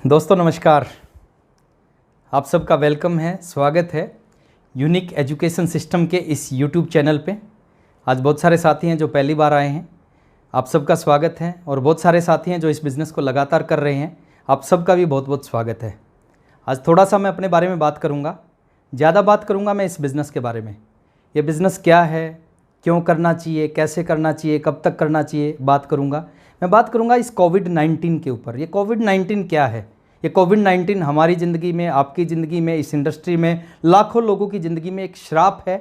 दोस्तों नमस्कार। आप सबका वेलकम है, स्वागत है यूनिक एजुकेशन सिस्टम के इस यूट्यूब चैनल पे। आज बहुत सारे साथी हैं जो पहली बार आए हैं, आप सबका स्वागत है। और बहुत सारे साथी हैं जो इस बिज़नेस को लगातार कर रहे हैं, आप सबका भी बहुत बहुत स्वागत है। आज थोड़ा सा मैं अपने बारे में बात करूँगा, ज़्यादा बात करूँगा मैं इस बिज़नेस के बारे में। ये बिज़नेस क्या है, क्यों करना चाहिए, कैसे करना चाहिए, कब तक करना चाहिए, बात करूँगा। मैं बात करूँगा इस कोविड-19 के ऊपर। ये कोविड-19 क्या है? ये कोविड-19 हमारी ज़िंदगी में, आपकी ज़िंदगी में, इस इंडस्ट्री में लाखों लोगों की ज़िंदगी में एक श्राप है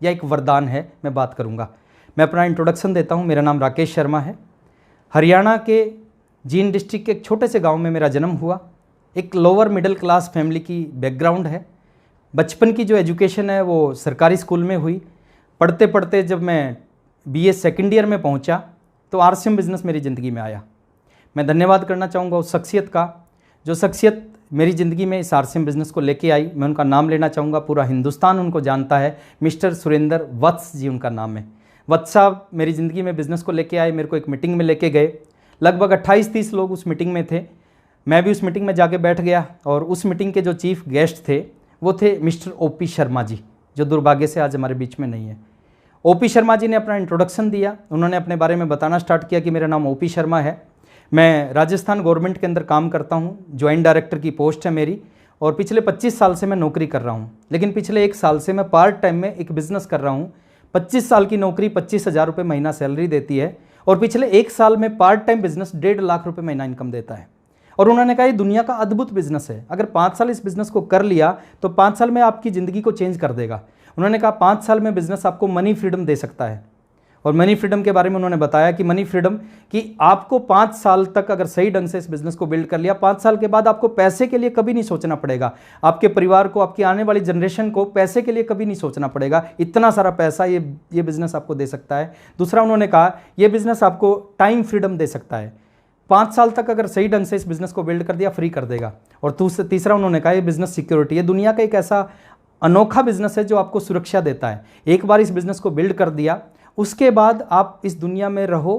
या एक वरदान है, मैं बात करूँगा। मैं अपना इंट्रोडक्शन देता हूँ। मेरा नाम राकेश शर्मा है। हरियाणा के जींद डिस्ट्रिक्ट के एक छोटे से गांव में मेरा जन्म हुआ। एक लोअर मिडिल क्लास फैमिली की बैकग्राउंड है। बचपन की जो एजुकेशन है वो सरकारी स्कूल में हुई। पढ़ते पढ़ते जब मैं बीए सेकेंड ईयर में पहुंचा तो आरसीएम बिज़नेस मेरी ज़िंदगी में आया। मैं धन्यवाद करना चाहूँगा उस शख्सियत का, जो शख्सियत मेरी ज़िंदगी में इस आरसीएम बिज़नेस को लेके आई। मैं उनका नाम लेना चाहूँगा, पूरा हिंदुस्तान उनको जानता है। मिस्टर सुरेंद्र वत्स जी उनका नाम है। वत्स साहब मेरी ज़िंदगी में बिज़नेस को लेके आए, मेरे को एक मीटिंग में लेके गए। लगभग 28-30 लोग उस मीटिंग में थे। मैं भी उस मीटिंग में जाके बैठ गया और उस मीटिंग के जो चीफ गेस्ट थे वो थे मिस्टर ओपी शर्मा जी, जो दुर्भाग्य से आज हमारे बीच में नहीं है। ओपी शर्मा जी ने अपना इंट्रोडक्शन दिया। उन्होंने अपने बारे में बताना स्टार्ट किया कि मेरा नाम ओपी शर्मा है, मैं राजस्थान गवर्नमेंट के अंदर काम करता हूँ, जॉइंट डायरेक्टर की पोस्ट है मेरी, और पिछले 25 साल से मैं नौकरी कर रहा हूँ। लेकिन पिछले 1 साल से मैं पार्ट टाइम में एक बिज़नेस कर रहा हूँ। 25 साल की नौकरी 25,000 रुपये महीना सैलरी देती है, और पिछले 1 साल में पार्ट टाइम बिज़नेस 1.5 लाख रुपये महीना इनकम देता है। और उन्होंने कहा ये दुनिया का अद्भुत बिज़नेस है, अगर 5 साल इस बिज़नेस को कर लिया तो 5 साल में आपकी ज़िंदगी को चेंज कर देगा। उन्होंने कहा 5 साल में बिज़नेस आपको मनी फ्रीडम दे सकता है। और मनी फ्रीडम के बारे में उन्होंने बताया कि मनी फ्रीडम कि आपको 5 साल तक अगर सही ढंग से इस बिज़नेस को बिल्ड कर लिया, 5 साल के बाद आपको पैसे के लिए कभी नहीं सोचना पड़ेगा। आपके परिवार को, आपकी आने वाली जनरेशन को पैसे के लिए कभी नहीं सोचना पड़ेगा। इतना सारा पैसा ये बिज़नेस आपको दे सकता है। दूसरा उन्होंने कहा ये बिज़नेस आपको टाइम फ्रीडम दे सकता है। 5 साल तक अगर सही ढंग से इस बिज़नेस को बिल्ड कर दिया, फ्री कर देगा। और तीसरा उन्होंने कहा ये बिज़नेस सिक्योरिटी, ये दुनिया का एक ऐसा अनोखा बिज़नेस है जो आपको सुरक्षा देता है। एक बार इस बिज़नेस को बिल्ड कर दिया, उसके बाद आप इस दुनिया में रहो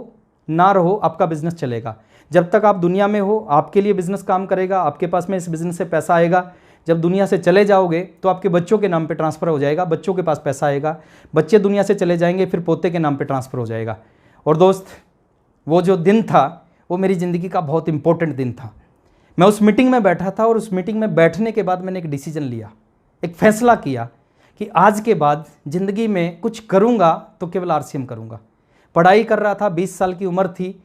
ना रहो, आपका बिज़नेस चलेगा। जब तक आप दुनिया में हो आपके लिए बिज़नेस काम करेगा, आपके पास में इस बिज़नेस से पैसा आएगा। जब दुनिया से चले जाओगे तो आपके बच्चों के नाम पे ट्रांसफ़र हो जाएगा, बच्चों के पास पैसा आएगा। बच्चे दुनिया से चले जाएंगे, फिर पोते के नाम पे ट्रांसफ़र हो जाएगा। और दोस्त, वो जो दिन था वो मेरी ज़िंदगी का बहुत इंपॉर्टेंट दिन था। मैं उस मीटिंग में बैठा था और उस मीटिंग में बैठने के बाद मैंने एक डिसीजन लिया, एक फैसला किया कि आज के बाद ज़िंदगी में कुछ करूँगा तो केवल आरसीएम करूँगा। पढ़ाई कर रहा था, 20 साल की उम्र थी।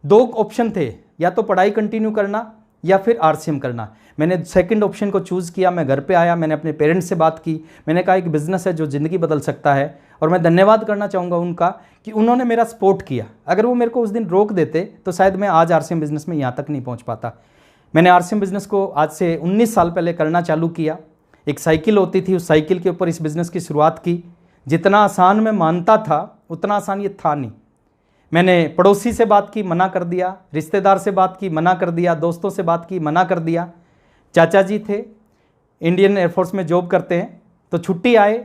2 ऑप्शन थे, या तो पढ़ाई कंटिन्यू करना या फिर आरसीएम करना। मैंने सेकंड ऑप्शन को चूज़ किया। मैं घर पे आया, मैंने अपने पेरेंट्स से बात की। मैंने कहा एक बिज़नेस है जो ज़िंदगी बदल सकता है, और मैं धन्यवाद करना चाहूँगा उनका कि उन्होंने मेरा सपोर्ट किया। अगर वो मेरे को उस दिन रोक देते तो शायद मैं आज आरसीएम बिज़नेस में यहाँ तक नहीं पहुँच पाता। मैंने आरसीएम बिज़नेस को आज से 19 साल पहले करना चालू किया। एक साइकिल होती थी, उस साइकिल के ऊपर इस बिज़नेस की शुरुआत की। जितना आसान मैं मानता था उतना आसान ये था नहीं। मैंने पड़ोसी से बात की, मना कर दिया। रिश्तेदार से बात की, मना कर दिया। दोस्तों से बात की, मना कर दिया। चाचा जी थे, इंडियन एयरफोर्स में जॉब करते हैं, तो छुट्टी आए।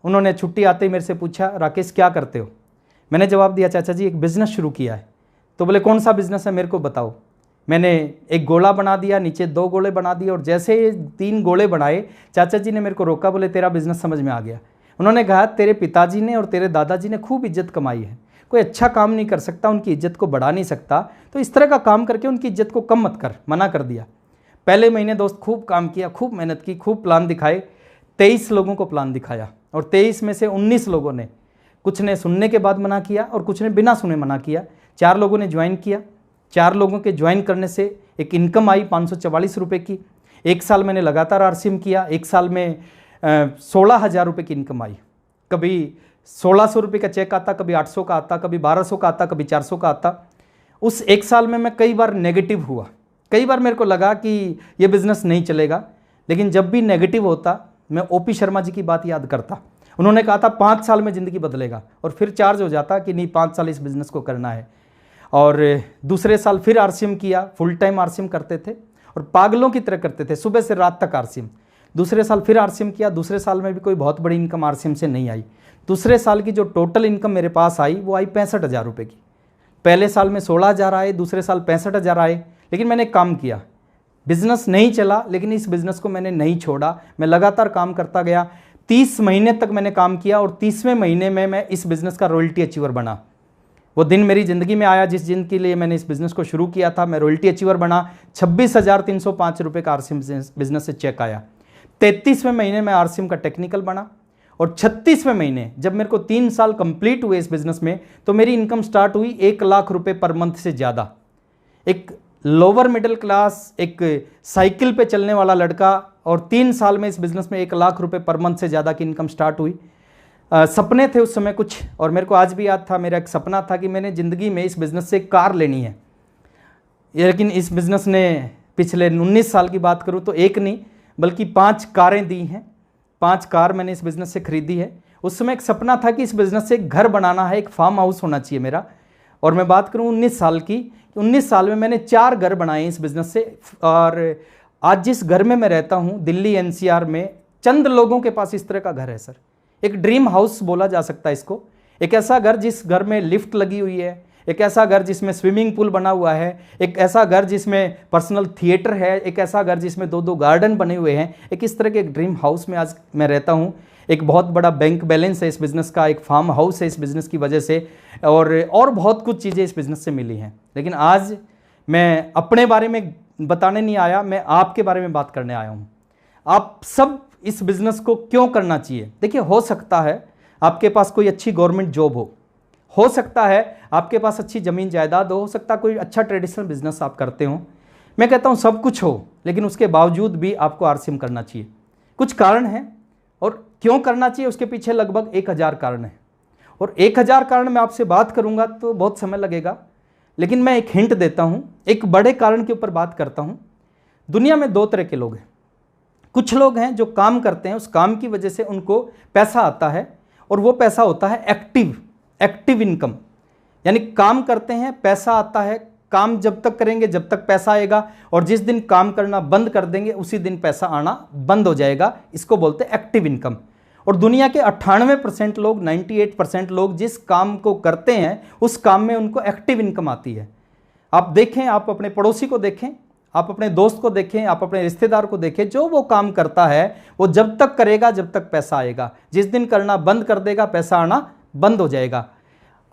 उन्होंने छुट्टी आते ही मेरे से पूछा, राकेश क्या करते हो? मैंने जवाब दिया, चाचा जी एक बिज़नेस शुरू किया है। तो बोले कौन सा बिज़नेस है, मेरे को बताओ। मैंने एक गोला बना दिया, नीचे 2 गोले बना दिए, और जैसे ये 3 गोले बनाए चाचा जी ने मेरे को रोका। बोले तेरा बिज़नेस समझ में आ गया। उन्होंने कहा तेरे पिताजी ने और तेरे दादाजी ने खूब इज्जत कमाई है, कोई अच्छा काम नहीं कर सकता, उनकी इज्जत को बढ़ा नहीं सकता, तो इस तरह का काम करके उनकी इज्जत को कम मत कर। मना कर दिया। पहले महीने दोस्त खूब काम किया, खूब मेहनत की, खूब प्लान दिखाए। 23 लोगों को प्लान दिखाया, और 23 में से 19 लोगों ने, कुछ ने सुनने के बाद मना किया और कुछ ने बिना सुने मना किया। 4 लोगों ने ज्वाइन किया। 4 लोगों के ज्वाइन करने से एक इनकम आई 544 रुपये की। 1 साल मैंने लगातार आरसीएम किया। 1 साल में 16,000 रुपये की इनकम आई। कभी 1,600 रुपये का चेक आता, कभी 800 का आता, कभी 1,200 का आता, कभी 400 का आता। उस 1 साल में मैं कई बार नेगेटिव हुआ। कई बार मेरे को लगा कि ये बिज़नेस नहीं चलेगा, लेकिन जब भी नेगेटिव होता मैं ओपी शर्मा जी की बात याद करता। उन्होंने कहा था 5 साल में ज़िंदगी बदलेगा, और फिर चार्ज हो जाता कि नहीं 5 साल इस बिज़नेस को करना है। और दूसरे साल फिर आरसीएम किया। फुल टाइम आरसीएम करते थे और पागलों की तरह करते थे, सुबह से रात तक आरसीएम। दूसरे साल फिर आरसीएम किया। दूसरे साल में भी कोई बहुत बड़ी इनकम आरसीएम से नहीं आई। दूसरे साल की जो टोटल इनकम मेरे पास आई वो आई 65,000 रुपये की। पहले साल में 16,000 आए, दूसरे साल 65,000 आए। लेकिन मैंने काम किया, बिजनेस नहीं चला, लेकिन इस बिजनेस को मैंने नहीं छोड़ा, मैं लगातार काम करता गया। 30 महीने तक मैंने काम किया और 30वें महीने में मैं इस बिज़नेस का रॉयल्टी अचीवर बना। वो दिन मेरी ज़िंदगी में आया जिस दिन के लिए मैंने इस बिज़नेस को शुरू किया था। मैं रॉयल्टी अचीवर बना। 26,305 रुपये का आरसीएम बिज़नेस से चेक आया। 33वें महीने में आरसीएम का टेक्निकल बना और 36वें महीने जब मेरे को 3 साल कंप्लीट हुए इस बिज़नेस में, तो मेरी इनकम स्टार्ट हुई 1 लाख रुपये पर मंथ से ज़्यादा। एक लोअर मिडिल क्लास, एक साइकिल पे चलने वाला लड़का, और 3 साल में इस बिज़नेस में 1 लाख रुपए पर मंथ से ज़्यादा की इनकम स्टार्ट हुई। सपने थे उस समय कुछ, और मेरे को आज भी याद था, मेरा एक सपना था कि मैंने ज़िंदगी में इस बिज़नेस से एक कार लेनी है। लेकिन इस बिज़नेस ने पिछले 19 साल की बात करूँ तो एक नहीं बल्कि 5 कारें दी हैं। 5 कार मैंने इस बिज़नेस से खरीदी है। उस समय एक सपना था कि इस बिज़नेस से एक घर बनाना है, एक फार्म हाउस होना चाहिए मेरा। और मैं बात करूँ 19 साल की, 19 साल में मैंने 4 घर बनाए इस बिज़नेस से। और आज जिस घर में मैं रहता हूँ दिल्ली एनसीआर में, चंद लोगों के पास इस तरह का घर है सर। एक ड्रीम हाउस बोला जा सकता है इसको। एक ऐसा घर जिस घर में लिफ्ट लगी हुई है, एक ऐसा घर जिसमें स्विमिंग पूल बना हुआ है, एक ऐसा घर जिसमें पर्सनल थिएटर है, एक ऐसा घर जिसमें 2-2 गार्डन बने हुए हैं। एक इस तरह के एक ड्रीम हाउस में आज मैं रहता हूँ। एक बहुत बड़ा बैंक बैलेंस है इस बिज़नेस का, एक फार्म हाउस है इस बिज़नेस की वजह से, और बहुत कुछ चीज़ें इस बिज़नेस से मिली हैं। लेकिन आज मैं अपने बारे में बताने नहीं आया, मैं आपके बारे में बात करने आया हूँ। आप सब इस बिज़नेस को क्यों करना चाहिए? देखिए, हो सकता है आपके पास कोई अच्छी गवर्नमेंट जॉब हो सकता है आपके पास अच्छी ज़मीन जायदाद हो सकता है कोई अच्छा ट्रेडिशनल बिजनेस आप करते हो। मैं कहता हूँ सब कुछ हो, लेकिन उसके बावजूद भी आपको आरसीएम करना चाहिए। कुछ कारण हैं, और क्यों करना चाहिए उसके पीछे लगभग 1000 कारण हैं। और 1000 कारण मैं आपसे बात करूँगा तो बहुत समय लगेगा, लेकिन मैं एक हिंट देता हूँ, एक बड़े कारण के ऊपर बात करता हूँ। दुनिया में 2 तरह के लोग हैं। कुछ लोग हैं जो काम करते हैं, उस काम की वजह से उनको पैसा आता है, और वो पैसा होता है एक्टिव इनकम। यानी काम करते हैं, पैसा आता है, काम जब तक करेंगे जब तक पैसा आएगा, और जिस दिन काम करना बंद कर देंगे उसी दिन पैसा आना बंद हो जाएगा। इसको बोलते हैं एक्टिव इनकम। और दुनिया के 98% लोग, 98% लोग जिस काम को करते हैं उस काम में उनको एक्टिव इनकम आती है। आप देखें, आप अपने पड़ोसी को देखें, आप अपने दोस्त को देखें, आप अपने रिश्तेदार को देखें, जो वो काम करता है वो जब तक करेगा जब तक पैसा आएगा। जिस दिन करना बंद कर देगा पैसा आना बंद हो जाएगा।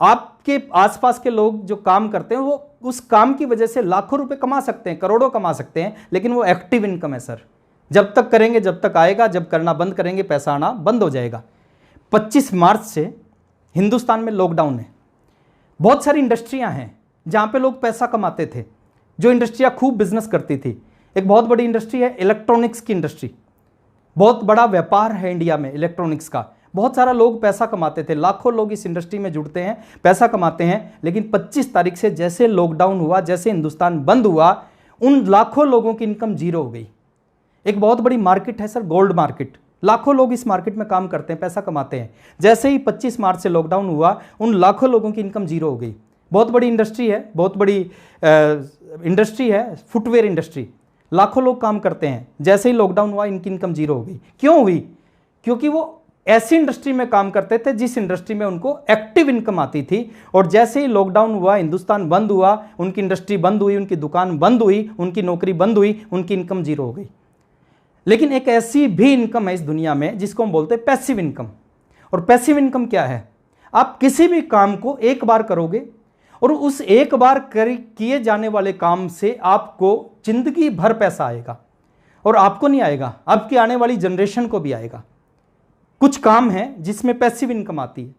आपके आसपास के लोग जो काम करते हैं वो उस काम की वजह से लाखों रुपए कमा सकते हैं, करोड़ों कमा सकते हैं, लेकिन वो एक्टिव इनकम है सर। जब तक करेंगे जब तक आएगा, जब करना बंद करेंगे पैसा आना बंद हो जाएगा। 25 मार्च से हिंदुस्तान में लॉकडाउन है। बहुत सारी इंडस्ट्रियां हैं जहां पे लोग पैसा कमाते थे, जो इंडस्ट्रियां खूब बिजनेस करती थी। एक बहुत बड़ी इंडस्ट्री है इलेक्ट्रॉनिक्स की इंडस्ट्री। बहुत बड़ा व्यापार है इंडिया में इलेक्ट्रॉनिक्स का। बहुत सारा लोग पैसा कमाते थे, लाखों लोग इस इंडस्ट्री में जुड़ते हैं, पैसा कमाते हैं। लेकिन 25 तारीख से जैसे लॉकडाउन हुआ, जैसे हिंदुस्तान बंद हुआ, उन लाखों लोगों की इनकम जीरो हो गई। एक बहुत बड़ी मार्केट है सर, गोल्ड मार्केट। लाखों लोग इस मार्केट में काम करते हैं, पैसा कमाते हैं। जैसे ही 25 मार्च से लॉकडाउन हुआ, उन लाखों लोगों की इनकम जीरो हो गई। बहुत बड़ी इंडस्ट्री है, बहुत बड़ी इंडस्ट्री है फुटवेयर इंडस्ट्री। लाखों लोग काम करते हैं, जैसे ही लॉकडाउन हुआ इनकी इनकम जीरो हो गई। क्यों हुई? क्योंकि वो ऐसी इंडस्ट्री में काम करते थे जिस इंडस्ट्री में उनको एक्टिव इनकम आती थी। और जैसे ही लॉकडाउन हुआ, हिंदुस्तान बंद हुआ, उनकी इंडस्ट्री बंद हुई, उनकी दुकान बंद हुई, उनकी नौकरी बंद हुई, उनकी इनकम जीरो हो गई। लेकिन एक ऐसी भी इनकम है इस दुनिया में जिसको हम बोलते हैं पैसिव इनकम। और पैसिव इनकम क्या है? आप किसी भी काम को एक बार करोगे और उस एक बार किए जाने वाले काम से आपको जिंदगी भर पैसा आएगा। और आपको नहीं आएगा, आपकी आने वाली जनरेशन को भी आएगा। कुछ काम है जिसमें पैसिव इनकम आती है।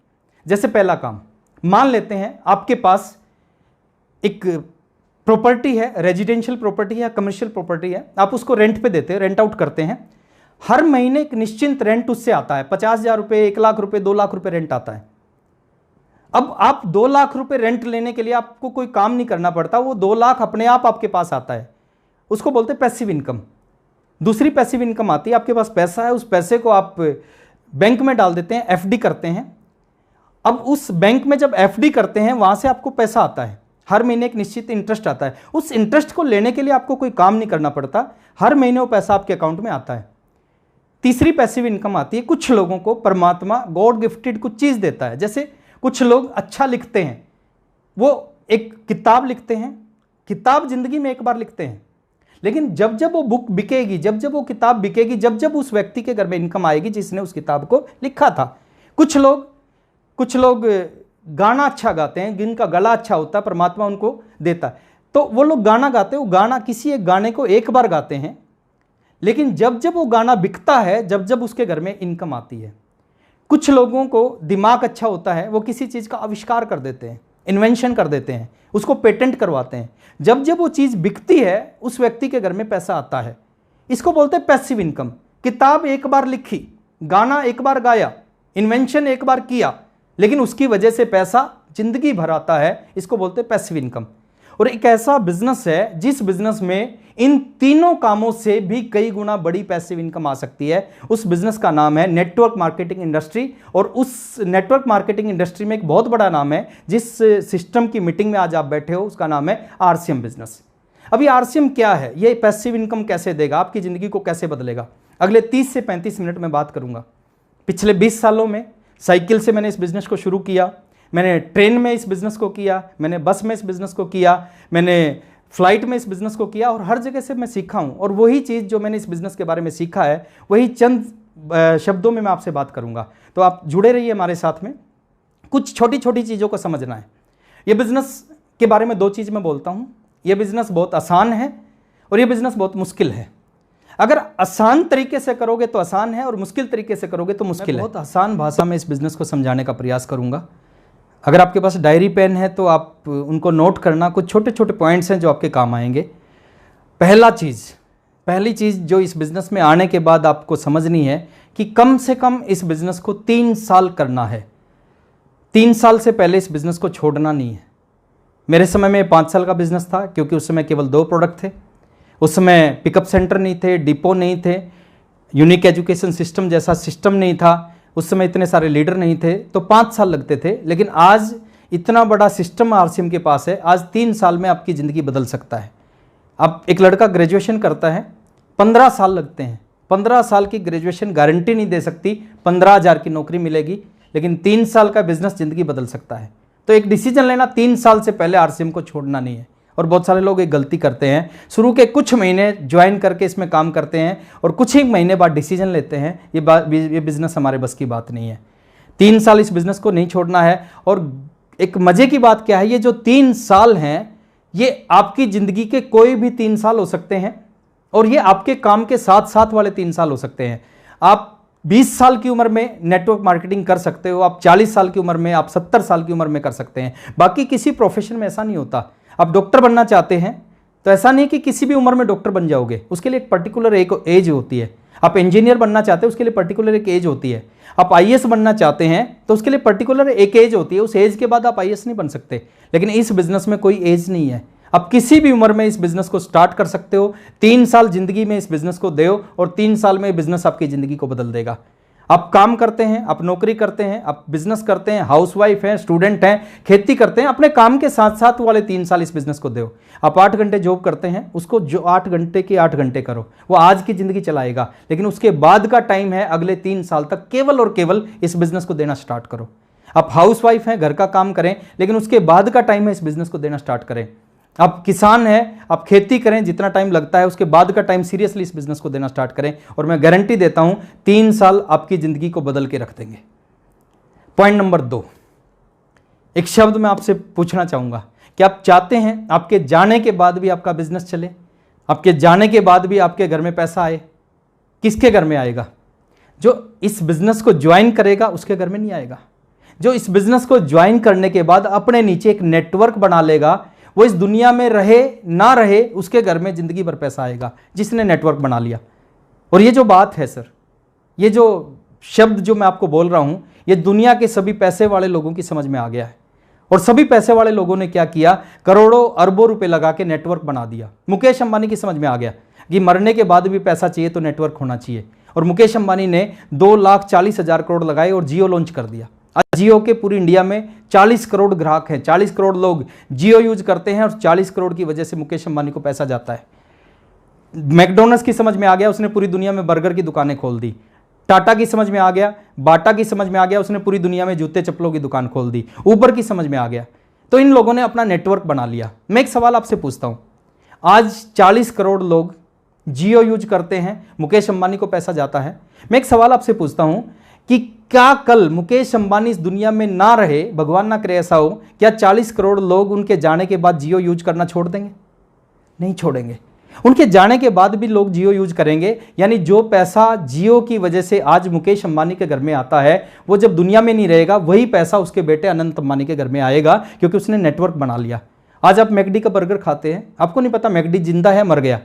जैसे पहला काम, मान लेते हैं आपके पास एक प्रॉपर्टी है, रेजिडेंशियल प्रॉपर्टी है, कमर्शियल प्रॉपर्टी है, आप उसको रेंट पे देते हैं, रेंट आउट करते हैं। हर महीने एक निश्चित रेंट उससे आता है, 50,000 रुपये, 1 लाख रुपये, 2 लाख रुपये रेंट आता है। अब आप 2 लाख रुपये रेंट लेने के लिए आपको कोई काम नहीं करना पड़ता, वो 2 लाख अपने आप आपके पास आता है। उसको बोलते हैं पैसिव इनकम। दूसरी पैसिव इनकम आती है, आपके पास पैसा है, उस पैसे को आप बैंक में डाल देते हैं, एफडी करते हैं। अब उस बैंक में जब एफडी करते हैं वहां से आपको पैसा आता है, हर महीने एक निश्चित इंटरेस्ट आता है। उस इंटरेस्ट को लेने के लिए आपको कोई काम नहीं करना पड़ता, हर महीने वो पैसा आपके अकाउंट में आता है। तीसरी पैसिव इनकम आती है, कुछ लोगों को परमात्मा गॉड गिफ्टेड कुछ चीज देता है। जैसे कुछ लोग अच्छा लिखते हैं, वो एक किताब लिखते हैं, किताब जिंदगी में एक बार लिखते हैं, लेकिन जब जब वो बुक बिकेगी, जब जब वो किताब बिकेगी, जब जब उस व्यक्ति के घर में इनकम आएगी जिसने उस किताब को लिखा था। कुछ लोग गाना अच्छा गाते हैं, जिनका गला अच्छा होता है, परमात्मा उनको देता है, तो वो लोग गाना गाते हैं, वो गाना किसी एक गाने को एक बार गाते हैं, लेकिन जब जब वो गाना बिकता है, जब जब उसके घर में इनकम आती है। कुछ लोगों को दिमाग अच्छा होता है, वो किसी चीज़ का आविष्कार कर देते हैं, इन्वेंशन कर देते हैं, उसको पेटेंट करवाते हैं। जब जब वो चीज़ बिकती है, उस व्यक्ति के घर में पैसा आता है। इसको बोलते हैं पैसिव इनकम। किताब एक बार लिखी, गाना एक बार गाया, इन्वेंशन एक बार किया, लेकिन उसकी वजह से पैसा जिंदगी भर आता है, इसको बोलते हैं पैसिव इनकम। और एक ऐसा बिजनेस है जिस बिजनेस में इन तीनों कामों से भी कई गुना बड़ी पैसिव इनकम आ सकती है। उस बिजनेस का नाम है नेटवर्क मार्केटिंग इंडस्ट्री। और उस नेटवर्क मार्केटिंग इंडस्ट्री में एक बहुत बड़ा नाम है, जिस सिस्टम की मीटिंग में आज आप बैठे हो, उसका नाम है आरसीएम बिजनेस। अभी आरसीएम क्या है, ये पैसिव इनकम कैसे देगा, आपकी जिंदगी को कैसे बदलेगा, अगले 30 से 35 मिनट में बात करूंगा। पिछले 20 सालों में साइकिल से मैंने इस बिजनेस को शुरू किया, मैंने ट्रेन में इस बिज़नेस को किया, मैंने बस में इस बिज़नेस को किया, मैंने फ्लाइट में इस बिज़नेस को किया, और हर जगह से मैं सीखा हूँ। और वही चीज़ जो मैंने इस बिज़नेस के बारे में सीखा है, वही चंद शब्दों में मैं आपसे बात करूँगा। तो आप जुड़े रहिए हमारे साथ में। कुछ छोटी छोटी चीज़ों को समझना है। ये बिज़नेस के बारे में 2 चीज़ मैं बोलता हूँ। ये बिज़नेस बहुत आसान है और ये बिज़नेस बहुत मुश्किल है। अगर आसान तरीके से करोगे तो आसान है, और मुश्किल तरीके से करोगे तो मुश्किल है। बहुत आसान भाषा में इस बिज़नेस को समझाने का प्रयास करूँगा। अगर आपके पास डायरी पेन है तो आप उनको नोट करना, कुछ छोटे छोटे पॉइंट्स हैं जो आपके काम आएंगे। पहली चीज़ जो इस बिज़नेस में आने के बाद आपको समझनी है कि कम से कम इस बिज़नेस को 3 साल करना है। 3 साल से पहले इस बिज़नेस को छोड़ना नहीं है। मेरे समय में 5 साल का बिज़नेस था, क्योंकि उस समय केवल 2 प्रोडक्ट थे। उस समय पिकअप सेंटर नहीं थे, डिपो नहीं थे, यूनिक एजुकेशन सिस्टम जैसा सिस्टम नहीं था, उस समय इतने सारे लीडर नहीं थे, तो 5 साल लगते थे। लेकिन आज इतना बड़ा सिस्टम आरसीएम के पास है, आज 3 साल में आपकी ज़िंदगी बदल सकता है। अब एक लड़का ग्रेजुएशन करता है, 15 साल लगते हैं। 15 साल की ग्रेजुएशन गारंटी नहीं दे सकती 15,000 की नौकरी मिलेगी, लेकिन 3 साल का बिजनेस ज़िंदगी बदल सकता है। तो एक डिसीजन लेना, 3 साल से पहले आरसीएम को छोड़ना नहीं है। और बहुत सारे लोग एक गलती करते हैं, शुरू के कुछ महीने ज्वाइन करके इसमें काम करते हैं और कुछ ही महीने बाद डिसीजन लेते हैं। ये बिज़नेस हमारे बस की बात नहीं है। 3 साल इस बिज़नेस को नहीं छोड़ना है। और एक मज़े की बात क्या है, ये जो 3 साल हैं, ये आपकी ज़िंदगी के कोई भी 3 साल हो सकते हैं, और ये आपके काम के साथ साथ वाले 3 साल हो सकते हैं। आप 20 साल की उम्र में नेटवर्क मार्केटिंग कर सकते हो, आप 40 साल की उम्र में, आप 70 साल की उम्र में कर सकते हैं। बाकी किसी प्रोफेशन में ऐसा नहीं होता। आप डॉक्टर बनना चाहते हैं तो ऐसा नहीं कि किसी भी उम्र में डॉक्टर बन जाओगे, उसके लिए एक पर्टिकुलर एक एज होती है। आप इंजीनियर बनना चाहते हैं, उसके लिए पर्टिकुलर एक एज होती है। आप आईएएस बनना चाहते हैं तो उसके लिए पर्टिकुलर एक एज होती है, उस एज के बाद आप आईएएस नहीं बन सकते। लेकिन इस बिजनेस में कोई एज नहीं है, आप किसी भी उम्र में इस बिजनेस को स्टार्ट कर सकते हो। 3 साल जिंदगी में इस बिजनेस को दो और 3 साल में बिजनेस आपकी जिंदगी को बदल देगा। आप काम करते हैं, आप नौकरी करते हैं, आप बिजनेस करते हैं, हाउसवाइफ हैं, स्टूडेंट हैं, खेती करते हैं, अपने काम के साथ साथ वाले 3 साल इस बिजनेस को दो। आप 8 घंटे जॉब करते हैं, उसको जो 8 घंटे के 8 घंटे करो, वो आज की जिंदगी चलाएगा। लेकिन उसके बाद का टाइम है अगले 3 साल तक, केवल और केवल इस बिजनेस को देना स्टार्ट करो। आप हाउसवाइफ हैं, घर का काम करें, लेकिन उसके बाद का टाइम है इस बिजनेस को देना स्टार्ट करें। आप किसान हैं, आप खेती करें, जितना टाइम लगता है उसके बाद का टाइम सीरियसली इस बिजनेस को देना स्टार्ट करें, और मैं गारंटी देता हूं 3 साल आपकी जिंदगी को बदल के रख देंगे। पॉइंट नंबर 2, एक शब्द मैं आपसे पूछना चाहूंगा कि आप चाहते हैं आपके जाने के बाद भी आपका बिजनेस चले, आपके जाने के बाद भी आपके घर में पैसा आए? किसके घर में आएगा? जो इस बिजनेस को ज्वाइन करेगा उसके घर में नहीं आएगा। जो इस बिजनेस को ज्वाइन करने के बाद अपने नीचे एक नेटवर्क बना लेगा, वो इस दुनिया में रहे ना रहे उसके घर में जिंदगी भर पैसा आएगा, जिसने नेटवर्क बना लिया। और ये जो बात है सर, ये जो शब्द जो मैं आपको बोल रहा हूं, ये दुनिया के सभी पैसे वाले लोगों की समझ में आ गया है। और सभी पैसे वाले लोगों ने क्या किया, करोड़ों अरबों रुपए लगा के नेटवर्क बना दिया। मुकेश अंबानी की समझ में आ गया कि मरने के बाद भी पैसा चाहिए तो नेटवर्क होना चाहिए, और मुकेश अंबानी ने 2,40,000 करोड़ लगाए और जियो लॉन्च कर दिया। आज जियो के पूरी इंडिया में 40 करोड़ ग्राहक हैं, 40 करोड़ लोग जियो यूज करते हैं, और 40 करोड़ की वजह से मुकेश अंबानी को पैसा जाता है। मैकडोनल्ड्स की समझ में आ गया, उसने पूरी दुनिया में बर्गर की दुकानें खोल दी। टाटा की समझ में आ गया, बाटा की समझ में आ गया, उसने पूरी दुनिया में जूते चप्पलों की दुकान खोल दी। ऊबर की समझ में आ गया, तो इन लोगों ने अपना नेटवर्क बना लिया। मैं एक सवाल आपसे पूछता हूं, आज 40 करोड़ लोग जियो यूज करते हैं, मुकेश अंबानी को पैसा जाता है। मैं एक सवाल आपसे पूछता हूं कि क्या कल मुकेश अंबानी इस दुनिया में ना रहे, भगवान ना करे ऐसा हो, क्या 40 करोड़ लोग उनके जाने के बाद जियो यूज करना छोड़ देंगे? नहीं छोड़ेंगे। उनके जाने के बाद भी लोग जियो यूज करेंगे। यानी जो पैसा जियो की वजह से आज मुकेश अंबानी के घर में आता है, वो जब दुनिया में नहीं रहेगा, वही पैसा उसके बेटे अनंत अंबानी के घर में आएगा, क्योंकि उसने नेटवर्क बना लिया। आज आप मैकडी का बर्गर खाते हैं, आपको नहीं पता मैकडी जिंदा है मर गया,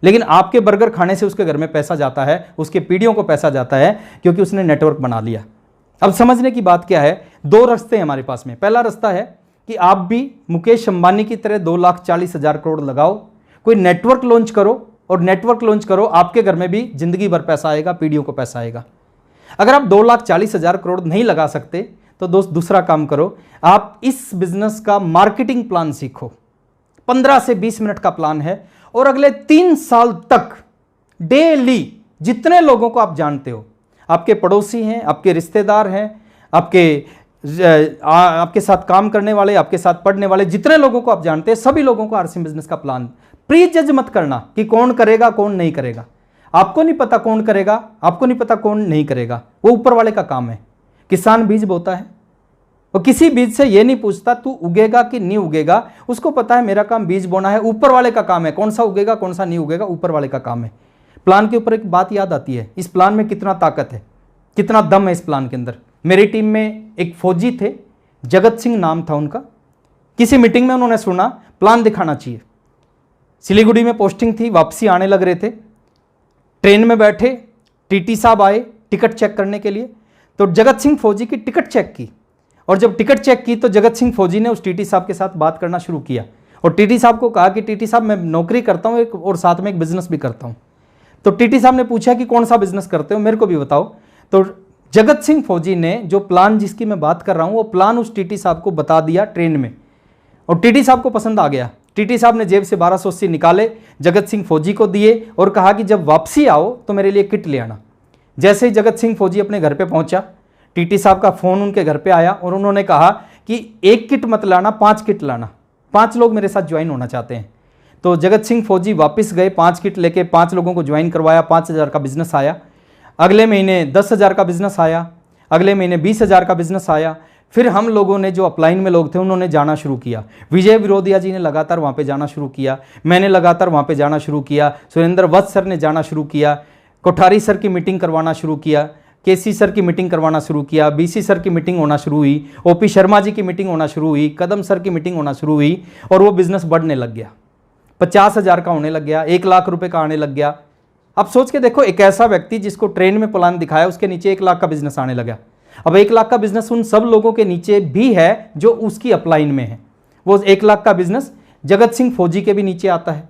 लेकिन आपके बर्गर खाने से उसके घर में पैसा जाता है, उसके पीढ़ियों को पैसा जाता है, क्योंकि उसने नेटवर्क बना लिया। अब समझने की बात क्या है, दो रास्ते हैं हमारे पास में। पहला रास्ता है कि आप भी मुकेश अंबानी की तरह 2,40,000 करोड़ लगाओ, कोई नेटवर्क लॉन्च करो, और नेटवर्क लॉन्च करो, आपके घर में भी जिंदगी भर पैसा आएगा, पीढ़ियों को पैसा आएगा। अगर आप 2,40,000 करोड़ नहीं लगा सकते तो दोस्त दूसरा काम करो, आप इस बिजनेस का मार्केटिंग प्लान सीखो। 15 से 20 मिनट का प्लान है, और अगले 3 साल तक डेली जितने लोगों को आप जानते हो, आपके पड़ोसी हैं, आपके रिश्तेदार हैं, आपके साथ काम करने वाले, आपके साथ पढ़ने वाले, जितने लोगों को आप जानते हैं, सभी लोगों को आरसीएम बिजनेस का प्लान। प्री जज मत करना कि कौन करेगा कौन नहीं करेगा। आपको नहीं पता कौन करेगा, आपको नहीं पता कौन नहीं करेगा, वो ऊपर वाले का काम है। किसान बीज बोता है, वो किसी बीज से ये नहीं पूछता तू उगेगा कि नहीं उगेगा, उसको पता है मेरा काम बीज बोना है, ऊपर वाले का काम है। कौन सा उगेगा कौन सा नहीं उगेगा, ऊपर वाले का काम है। प्लान के ऊपर एक बात याद आती है, इस प्लान में कितना ताकत है, कितना दम है इस प्लान के अंदर। मेरी टीम में एक फौजी थे, जगत सिंह नाम था उनका। किसी मीटिंग में उन्होंने सुना प्लान दिखाना चाहिए। सिलीगुड़ी में पोस्टिंग थी, वापसी आने लग रहे थे, ट्रेन में बैठे, टीटी साहब आए टिकट चेक करने के लिए, तो जगत सिंह फौजी की टिकट चेक की, और जब टिकट चेक की तो जगत सिंह फौजी ने उस टीटी साहब के साथ बात करना शुरू किया, और टीटी साहब को कहा कि टीटी साहब मैं नौकरी करता हूँ एक, और साथ में एक बिजनेस भी करता हूँ। तो टीटी साहब ने पूछा कि कौन सा बिजनेस करते हो, मेरे को भी बताओ। तो जगत सिंह फौजी ने जो प्लान जिसकी मैं बात कर रहा हूँ, वो प्लान उस टीटी साहब को बता दिया ट्रेन में, और टीटी साहब को पसंद आ गया। टीटी साहब ने जेब से 1280 निकाले, जगत सिंह फौजी को दिए, और कहा कि जब वापसी आओ तो मेरे लिए किट ले आना। जैसे ही जगत सिंह फौजी अपने घर पे पहुंचा, टीटी साहब का फ़ोन उनके घर पे आया, और उन्होंने कहा कि 1 किट मत लाना, 5 किट लाना, 5 लोग मेरे साथ ज्वाइन होना चाहते हैं। तो जगत सिंह फौजी वापस गए, 5 किट लेके 5 लोगों को ज्वाइन करवाया, 5,000 का बिजनेस आया। अगले महीने 10,000 का बिजनेस आया, अगले महीने 20,000 का बिजनेस आया। फिर हम लोगों ने, जो अपलाइन में लोग थे, उन्होंने जाना शुरू किया। विजय विरोधिया जी ने लगातार वहाँ पे जाना शुरू किया, मैंने लगातार वहाँ पे जाना शुरू किया, सुरेंद्र वत्स सर ने जाना शुरू किया, कोठारी सर की मीटिंग करवाना शुरू किया, केसी सर की मीटिंग करवाना शुरू किया, बीसी सर की मीटिंग होना शुरू हुई, ओपी शर्मा जी की मीटिंग होना शुरू हुई, कदम सर की मीटिंग होना शुरू हुई, और वो बिजनेस बढ़ने लग गया। 50,000 का होने लग गया, 1 लाख रुपए का आने लग गया। अब सोच के देखो, एक ऐसा व्यक्ति जिसको ट्रेन में प्लान दिखाया, उसके नीचे 1 लाख का बिजनेस आने लगा। अब 1 लाख का बिजनेस उन सब लोगों के नीचे भी है जो उसकी अपलाइन में है। वो 1 लाख का बिजनेस जगत सिंह फौजी के भी नीचे आता है।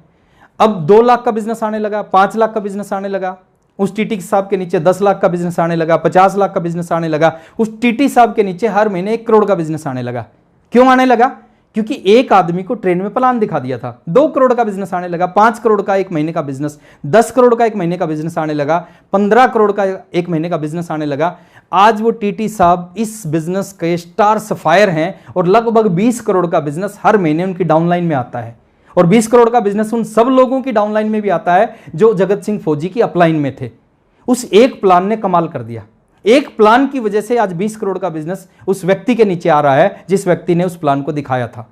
अब 2 लाख का बिजनेस आने लगा, 5 लाख का बिजनेस आने लगा, उस टीटी साहब के नीचे 10 लाख का बिजनेस आने लगा, 50 लाख का बिजनेस आने लगा, उस टीटी साहब के नीचे हर महीने 1 करोड़ का बिजनेस आने लगा। क्यों आने लगा? क्योंकि एक आदमी को ट्रेन में प्लान दिखा दिया था। 2 करोड़ का बिजनेस आने लगा, 5 करोड़ का 1 महीने का बिजनेस, 10 करोड़ का 1 महीने का बिजनेस आने लगा, 15 करोड़ का 1 महीने का बिजनेस आने लगा। आज वो टीटी साहब इस बिजनेस के स्टार सफायर हैं, और लगभग 20 करोड़ का बिजनेस हर महीने उनकी डाउनलाइन में आता है, और 20 करोड़ का बिजनेस उन सब लोगों की डाउनलाइन में भी आता है जो जगत सिंह फौजी की अपलाइन में थे। उस एक प्लान ने कमाल कर दिया। एक प्लान की वजह से आज 20 करोड़ का बिजनेस उस व्यक्ति के नीचे आ रहा है जिस व्यक्ति ने उस प्लान को दिखाया था।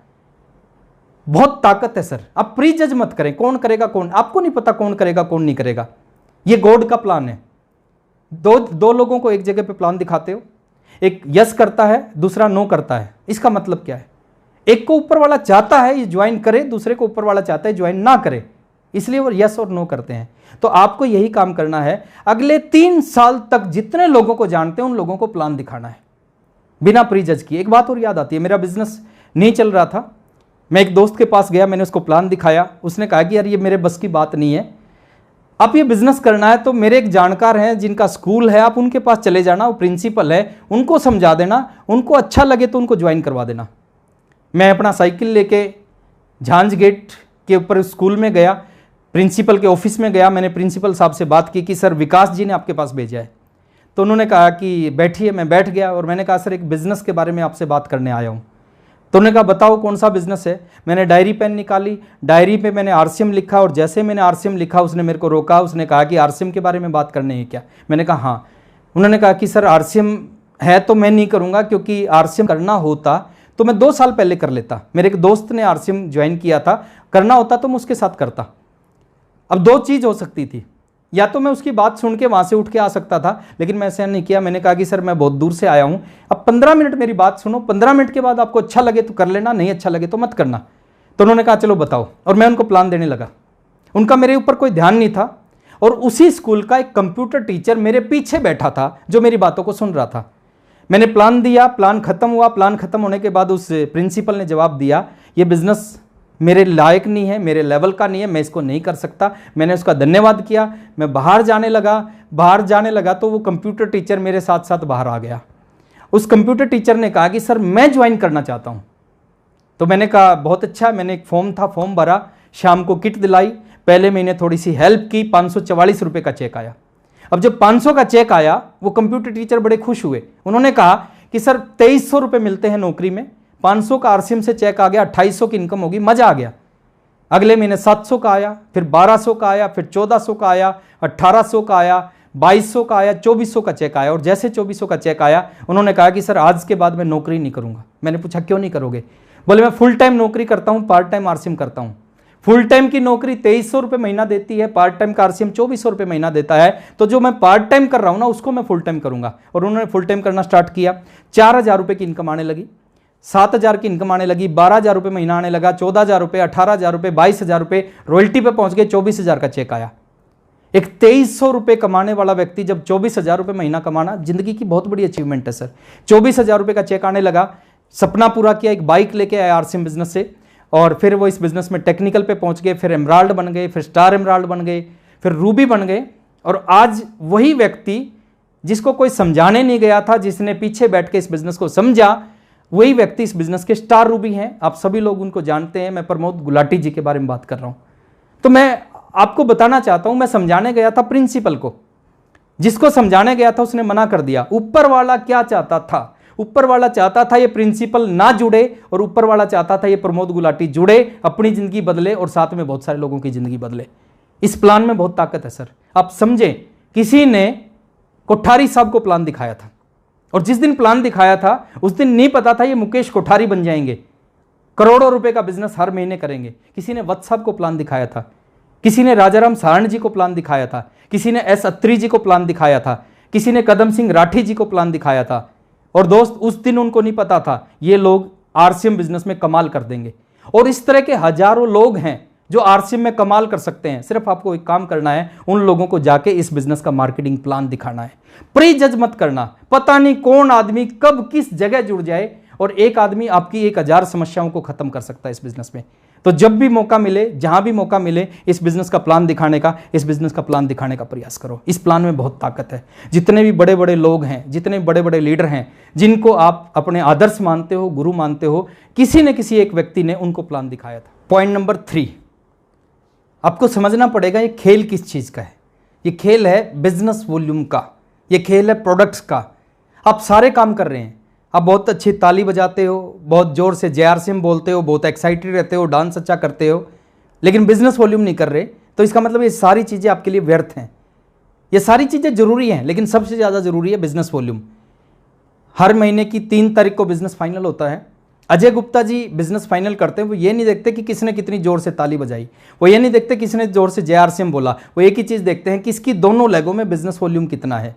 बहुत ताकत है सर। आप प्री जज मत करें कौन करेगा कौन, आपको नहीं पता कौन करेगा कौन नहीं करेगा। ये गॉड का प्लान है। दो लोगों को एक जगह पे प्लान दिखाते हो, एक यस करता है, दूसरा नो करता है। इसका मतलब क्या है? एक को ऊपर वाला चाहता है ये ज्वाइन करे, दूसरे को ऊपर वाला चाहता है ज्वाइन ना करे, इसलिए वो यस और नो करते हैं। तो आपको यही काम करना है। अगले 3 साल तक जितने लोगों को जानते हैं उन लोगों को प्लान दिखाना है बिना प्री जज किए। एक बात और याद आती है, मेरा बिजनेस नहीं चल रहा था, मैं एक दोस्त के पास गया, मैंने उसको प्लान दिखाया, उसने कहा कि यार ये मेरे बस की बात नहीं है, आप ये बिजनेस करना है तो मेरे एक जानकार हैं जिनका स्कूल है, आप उनके पास चले जाना, वो प्रिंसिपल है, उनको समझा देना, उनको अच्छा लगे तो उनको ज्वाइन करवा देना। मैं अपना साइकिल लेके झांझ गेट के ऊपर स्कूल में गया, प्रिंसिपल के ऑफिस में गया, मैंने प्रिंसिपल साहब से बात की कि सर विकास जी ने आपके पास भेजा है। तो उन्होंने कहा कि बैठिए, मैं बैठ गया और मैंने कहा सर एक बिज़नेस के बारे में आपसे बात करने आया हूँ। तो उन्होंने कहा बताओ कौन सा बिजनेस है। मैंने डायरी पेन निकाली, डायरी पे मैंने आरसीएम लिखा, और जैसे मैंने आरसीएम लिखा उसने मेरे को रोका, उसने कहा कि आरसीएम के बारे में बात करनी है क्या। मैंने कहा हाँ। उन्होंने कहा कि सर आरसीएम है तो मैं नहीं करूँगा, क्योंकि आरसीएम करना होता तो मैं 2 साल पहले कर लेता। मेरे एक दोस्त ने आरसीएम ज्वाइन किया था, करना होता तो मैं उसके साथ करता। अब 2 चीज़ हो सकती थी, या तो मैं उसकी बात सुन के वहाँ से उठ के आ सकता था, लेकिन मैं ऐसा नहीं किया। मैंने कहा कि सर मैं बहुत दूर से आया हूँ, अब 15 मिनट मेरी बात सुनो, 15 मिनट के बाद आपको अच्छा लगे तो कर लेना, नहीं अच्छा लगे तो मत करना। तो उन्होंने कहा चलो बताओ, और मैं उनको प्लान देने लगा। उनका मेरे ऊपर कोई ध्यान नहीं था, और उसी स्कूल का एक कंप्यूटर टीचर मेरे पीछे बैठा था जो मेरी बातों को सुन रहा था। मैंने प्लान दिया, प्लान खत्म हुआ। प्लान खत्म होने के बाद उस प्रिंसिपल ने जवाब दिया ये बिजनेस मेरे लायक नहीं है, मेरे लेवल का नहीं है, मैं इसको नहीं कर सकता। मैंने उसका धन्यवाद किया, मैं बाहर जाने लगा तो वो कंप्यूटर टीचर मेरे साथ साथ बाहर आ गया। उस कंप्यूटर टीचर ने कहा कि सर मैं ज्वाइन करना चाहता हूँ। तो मैंने कहा बहुत अच्छा। मैंने एक फॉर्म भरा, शाम को किट दिलाई, पहले महीने थोड़ी सी हेल्प की, 544 रुपये का चेक आया। अब जब 500 का चेक आया वो कंप्यूटर टीचर बड़े खुश हुए। उन्होंने कहा कि सर 2300 रुपये मिलते हैं नौकरी में, 500 का आरसीएम से चेक आ गया, 2800 की इनकम होगी, मजा आ गया। अगले महीने 700 का आया, फिर 1200 का आया, फिर 1400 का आया, 1800 का आया, 2200 का आया, 2400 का चेक आया। और जैसे 2400 का चेक आया उन्होंने कहा कि सर आज के बाद मैं नौकरी नहीं करूंगा। मैंने पूछा क्यों नहीं करोगे? बोले मैं फुल टाइम नौकरी करता हूं, पार्ट टाइम आरसीएम करता हूं। फुल टाइम की नौकरी 2300 रुपये महीना देती है, पार्ट टाइम का आरसीएम 2400 रुपये महीना देता है, तो जो मैं पार्ट टाइम कर रहा हूं ना उसको मैं फुल टाइम करूंगा। और उन्होंने फुल टाइम करना स्टार्ट किया। 4000 रुपये की इनकम आने लगी, 7000 की इनकम आने लगी, 12000 रुपये महीना आने लगा, 14000 रुपये, 18000 रुपये, 22000 रुपये, रॉयल्टी पे पहुंच गए, 24000 का चेक आया। एक 2300 रुपये कमाने वाला व्यक्ति जब 24000 रुपये महीना कमाना जिंदगी की बहुत बड़ी अचीवमेंट है सर। 24000 रुपये का चेक आने लगा, सपना पूरा किया, एक बाइक लेके आया आरसीएम बिजनेस से, और फिर वो इस बिजनेस में टेक्निकल पे पहुंच गए, फिर एमराल्ड बन गए, फिर स्टार एमराल्ड बन गए, फिर रूबी बन गए। और आज वही व्यक्ति जिसको कोई समझाने नहीं गया था, जिसने पीछे बैठ के इस बिजनेस को समझा, वही व्यक्ति इस बिजनेस के स्टार रूबी हैं। आप सभी लोग उनको जानते हैं, मैं प्रमोद गुलाटी जी के बारे में बात कर रहा हूं। तो मैं आपको बताना चाहता हूं, मैं समझाने गया था प्रिंसिपल को, जिसको समझाने गया था उसने मना कर दिया। ऊपर वाला क्या चाहता था? ऊपर वाला चाहता था ये प्रिंसिपल ना जुड़े, और ऊपर वाला चाहता था ये प्रमोद गुलाटी जुड़े, अपनी जिंदगी बदले और साथ में बहुत सारे लोगों की जिंदगी बदले। इस प्लान में बहुत ताकत है सर। आप समझें, किसी ने कोठारी साहब को प्लान दिखाया था, और जिस दिन प्लान दिखाया था उस दिन नहीं पता था ये मुकेश कोठारी बन जाएंगे, करोड़ों रुपए का बिजनेस हर महीने करेंगे। किसी ने वत्स साहब को प्लान दिखाया था, किसी ने राजाराम सारण जी को प्लान दिखाया था, किसी ने एस अत्री जी को प्लान दिखाया था, किसी ने कदम सिंह राठी जी को प्लान दिखाया था। और दोस्त उस दिन उनको नहीं पता था ये लोग आरसीएम बिजनेस में कमाल कर देंगे। और इस तरह के हजारों लोग हैं जो आरसीएम में कमाल कर सकते हैं। सिर्फ आपको एक काम करना है, उन लोगों को जाके इस बिजनेस का मार्केटिंग प्लान दिखाना है। प्री जज मत करना, पता नहीं कौन आदमी कब किस जगह जुड़ जाए, और एक आदमी आपकी 1000 समस्याओं को खत्म कर सकता है इस बिजनेस में। तो जब भी मौका मिले, जहां भी मौका मिले, इस बिजनेस का प्लान दिखाने का, इस बिजनेस का प्लान दिखाने का प्रयास करो। इस प्लान में बहुत ताकत है। जितने भी बड़े बड़े लोग हैं, जितने बड़े बड़े लीडर हैं, जिनको आप अपने आदर्श मानते हो, गुरु मानते हो, किसी न किसी एक व्यक्ति ने उनको प्लान दिखाया था। पॉइंट नंबर 3, आपको समझना पड़ेगा ये खेल किस चीज का है। ये खेल है बिजनेस वॉल्यूम का, ये खेल है प्रोडक्ट्स का। आप सारे काम कर रहे हैं, आप बहुत अच्छी ताली बजाते हो, बहुत जोर से JRCM बोलते हो, बहुत एक्साइटेड रहते हो, डांस अच्छा करते हो, लेकिन बिजनेस वॉल्यूम नहीं कर रहे, तो इसका मतलब ये सारी चीज़ें आपके लिए व्यर्थ हैं। ये सारी चीज़ें जरूरी हैं, लेकिन सबसे ज़्यादा जरूरी है बिजनेस वॉल्यूम। हर महीने की 3 तारीख को बिजनेस फाइनल होता है। अजय गुप्ता जी बिजनेस फाइनल करते हैं, वो ये नहीं देखते कि किसने कितनी जोर से ताली बजाई, वो ये नहीं देखते किसने जोर से JRCM बोला, वो एक ही चीज़ देखते हैं कि इसकी दोनों लेगों में बिजनेस वॉल्यूम कितना है।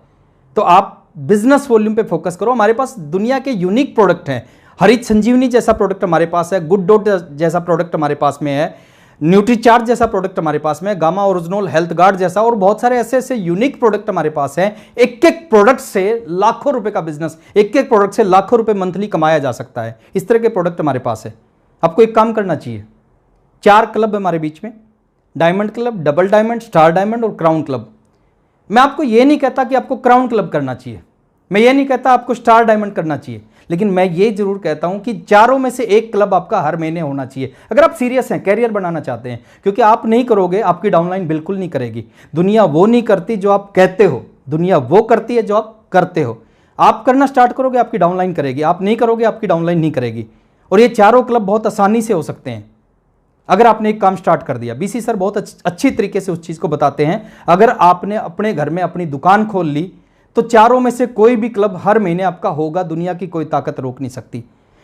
तो आप बिजनेस वॉल्यूम पे फोकस करो। हमारे पास दुनिया के यूनिक प्रोडक्ट हैं। हरित संजीवनी जैसा प्रोडक्ट हमारे पास है, गुड डॉट जैसा प्रोडक्ट हमारे पास में है, न्यूट्रीचार्ज जैसा प्रोडक्ट हमारे पास में है, गामा ओरिजिनल हेल्थ गार्ड जैसा, और बहुत सारे ऐसे ऐसे यूनिक प्रोडक्ट हमारे पास हैं। एक एक प्रोडक्ट से लाखों रुपए का बिजनेस, एक एक प्रोडक्ट से लाखों रुपए मंथली कमाया जा सकता है। इस तरह के प्रोडक्ट हमारे पास है। आपको एक काम करना चाहिए, 4 क्लब है हमारे बीच में, diamond club, double diamond, star diamond और क्राउन क्लब। मैं आपको ये नहीं कहता कि आपको क्राउन क्लब करना चाहिए, मैं ये नहीं कहता आपको स्टार डायमंड करना चाहिए, लेकिन मैं ये जरूर कहता हूं कि चारों में से एक क्लब आपका हर महीने होना चाहिए, अगर आप सीरियस हैं, कैरियर बनाना चाहते हैं। क्योंकि आप नहीं करोगे, आपकी डाउनलाइन बिल्कुल नहीं करेगी। दुनिया वो नहीं करती जो आप कहते हो, दुनिया वो करती है जो आप करते हो। आप करना स्टार्ट करोगे, आपकी डाउनलाइन करेगी, आप नहीं करोगे, आपकी डाउनलाइन नहीं करेगी। और ये चारों क्लब बहुत आसानी से हो सकते हैं अगर आपने एक काम स्टार्ट कर दिया। बीसी सर बहुत अच्छी तरीके से उस चीज़ को बताते हैं। अगर आपने अपने घर में अपनी दुकान खोल ली तो चारों में से कोई भी क्लब हर महीने आपका होगा, दुनिया की कोई ताकत रोक नहीं सकती।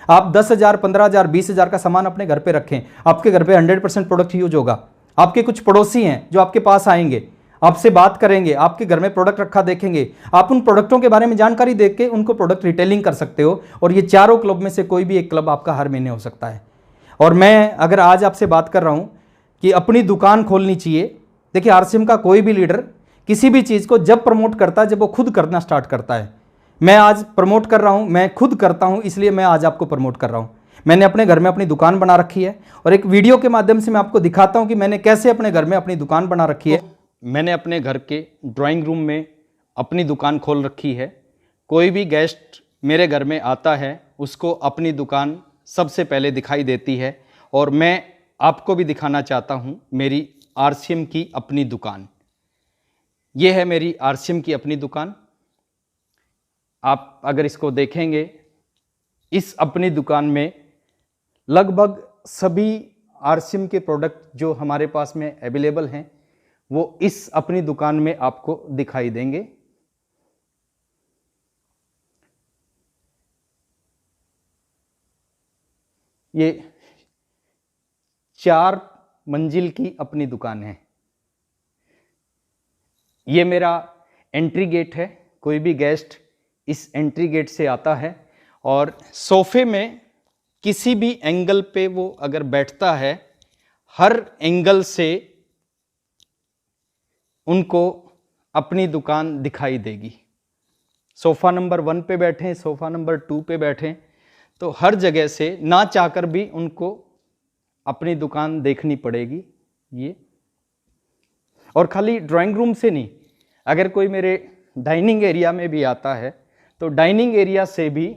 आप 10,000, 15,000, 20,000 का सामान अपने घर पे रखें, आपके घर पे 100% प्रोडक्ट यूज होगा। आपके कुछ पड़ोसी हैं जो आपके पास आएंगे, आपसे बात करेंगे, आपके घर में प्रोडक्ट रखा देखेंगे, आप उन प्रोडक्टों के बारे में जानकारी देख के उनको प्रोडक्ट रिटेलिंग कर सकते हो। और ये चारों क्लब में से कोई भी एक क्लब आपका हर महीने हो सकता है। और मैं अगर आज आपसे बात कर रहा हूँ कि अपनी दुकान खोलनी चाहिए, देखिए आरसीएम का कोई भी लीडर किसी भी चीज़ को जब प्रमोट करता है जब वो खुद करना स्टार्ट करता है। मैं आज प्रमोट कर रहा हूँ, मैं खुद करता हूँ, इसलिए मैं आज आपको प्रमोट कर रहा हूँ। मैंने अपने घर में अपनी दुकान बना रखी है और एक वीडियो के माध्यम से मैं आपको दिखाता हूँ कि मैंने कैसे अपने घर में अपनी दुकान बना रखी है। मैंने अपने घर के ड्राइंग रूम में अपनी दुकान खोल रखी है। कोई भी गेस्ट मेरे घर में आता है उसको अपनी दुकान सबसे पहले दिखाई देती है और मैं आपको भी दिखाना चाहता हूँ मेरी आरसीएम की अपनी दुकान। ये है मेरी आरसीएम की अपनी दुकान। आप अगर इसको देखेंगे, इस अपनी दुकान में लगभग सभी आरसीएम के प्रोडक्ट जो हमारे पास में अवेलेबल हैं वो इस अपनी दुकान में आपको दिखाई देंगे। ये 4 मंजिल की अपनी दुकान है। ये मेरा एंट्री गेट है। कोई भी गेस्ट इस एंट्री गेट से आता है और सोफे में किसी भी एंगल पे वो अगर बैठता है, हर एंगल से उनको अपनी दुकान दिखाई देगी। सोफ़ा नंबर 1 पे बैठें, सोफ़ा नंबर 2 पे बैठें, तो हर जगह से ना चाहकर भी उनको अपनी दुकान देखनी पड़ेगी। ये और खाली ड्राइंग रूम से नहीं, अगर कोई मेरे डाइनिंग एरिया में भी आता है तो डाइनिंग एरिया से भी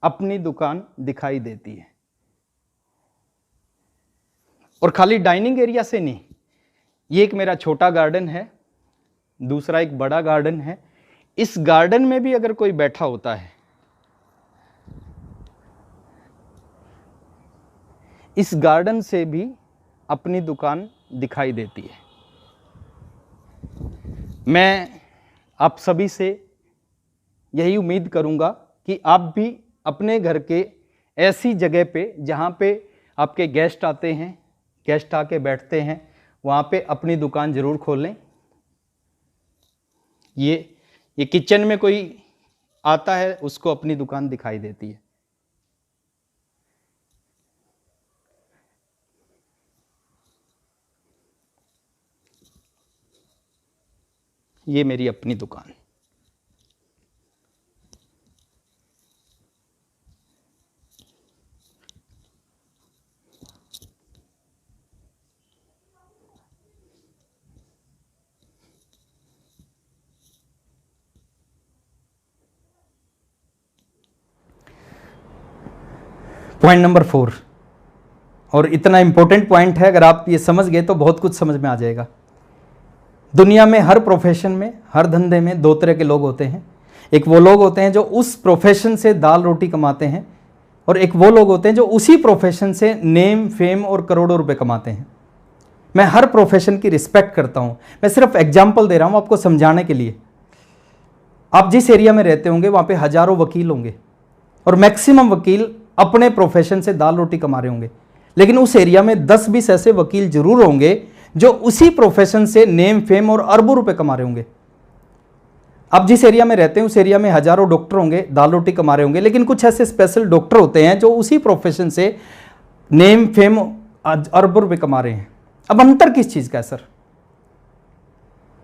अपनी दुकान दिखाई देती है। और खाली डाइनिंग एरिया से नहीं, ये एक मेरा छोटा गार्डन है, दूसरा एक बड़ा गार्डन है। इस गार्डन में भी अगर कोई बैठा होता है, इस गार्डन से भी अपनी दुकान दिखाई देती है। मैं आप सभी से यही उम्मीद करूंगा कि आप भी अपने घर के ऐसी जगह पे जहाँ पे आपके गेस्ट आते हैं, गेस्ट आके बैठते हैं, वहाँ पे अपनी दुकान ज़रूर खोलें। ये किचन में कोई आता है उसको अपनी दुकान दिखाई देती है। ये मेरी अपनी दुकान। पॉइंट नंबर 4, और इतना इंपॉर्टेंट पॉइंट है, अगर आप ये समझ गए तो बहुत कुछ समझ में आ जाएगा। दुनिया में हर प्रोफेशन में, हर धंधे में 2 तरह के लोग होते हैं। एक वो लोग होते हैं जो उस प्रोफेशन से दाल रोटी कमाते हैं, और एक वो लोग होते हैं जो उसी प्रोफेशन से नेम, फेम और करोड़ों रुपए कमाते हैं। मैं हर प्रोफेशन की रिस्पेक्ट करता हूं। मैं सिर्फ एग्जाम्पल दे रहा हूं आपको समझाने के लिए। आप जिस एरिया में रहते होंगे वहां पे हजारों वकील होंगे और मैक्सिमम वकील अपने प्रोफेशन से दाल रोटी कमा रहे होंगे, लेकिन उस एरिया में 10-20 ऐसे वकील जरूर होंगे जो उसी प्रोफेशन से नेम, फेम और अरबों रुपए कमा रहे होंगे। आप जिस एरिया में रहते हैं उस एरिया में हजारों डॉक्टर होंगे, दाल रोटी कमा रहे होंगे, लेकिन कुछ ऐसे स्पेशल डॉक्टर होते हैं जो उसी प्रोफेशन से नेम, फेम, अरबों रुपए कमा रहे हैं। अब अंतर किस चीज का है सर?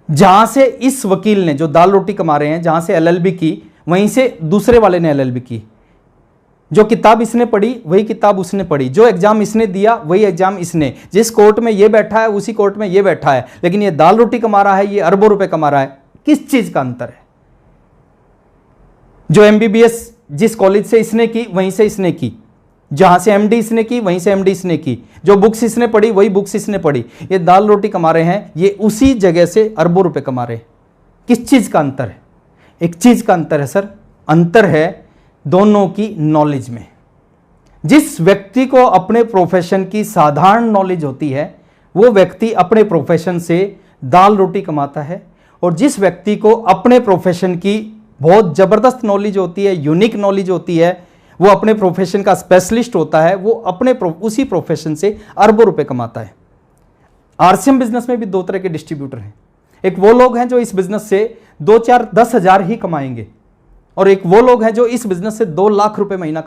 जहां से इस वकील ने जो दाल रोटी कमा रहे हैं, जहां से एलएलबी की, वहीं से दूसरे वाले ने एलएलबी की। जो किताब इसने पढ़ी वही किताब उसने पढ़ी, जो एग्जाम इसने दिया वही एग्जाम इसने, जिस कोर्ट में ये बैठा है उसी कोर्ट में ये बैठा है, लेकिन ये दाल रोटी कमा रहा है, ये अरबों रुपए कमा रहा है। किस चीज का अंतर है? जो एमबीबीएस जिस कॉलेज से इसने की वहीं से इसने की, जहां से एमडी इसने की वहीं से एमडी इसने की, जो बुक्स इसने पढ़ी वही बुक्स इसने पढ़ी। ये दाल रोटी कमा रहे हैं, ये उसी जगह से अरबों रुपए कमा रहे हैं। किस चीज का अंतर है? एक चीज का अंतर है सर, अंतर है दोनों की नॉलेज में। जिस व्यक्ति को अपने प्रोफेशन की साधारण नॉलेज होती है वो व्यक्ति अपने प्रोफेशन से दाल रोटी कमाता है, और जिस व्यक्ति को अपने प्रोफेशन की बहुत ज़बरदस्त नॉलेज होती है, यूनिक नॉलेज होती है, वो अपने प्रोफेशन का स्पेशलिस्ट होता है, वो अपने उसी प्रोफेशन से अरबों रुपए कमाता है। आरसीएम बिजनेस में भी दो तरह के डिस्ट्रीब्यूटर हैं। एक वो लोग हैं जो इस बिजनेस से 2, 4, 10 हज़ार ही कमाएंगे, और एक वो लोग हैं जो इस बिजनेस से 2 लाख रुपए महीना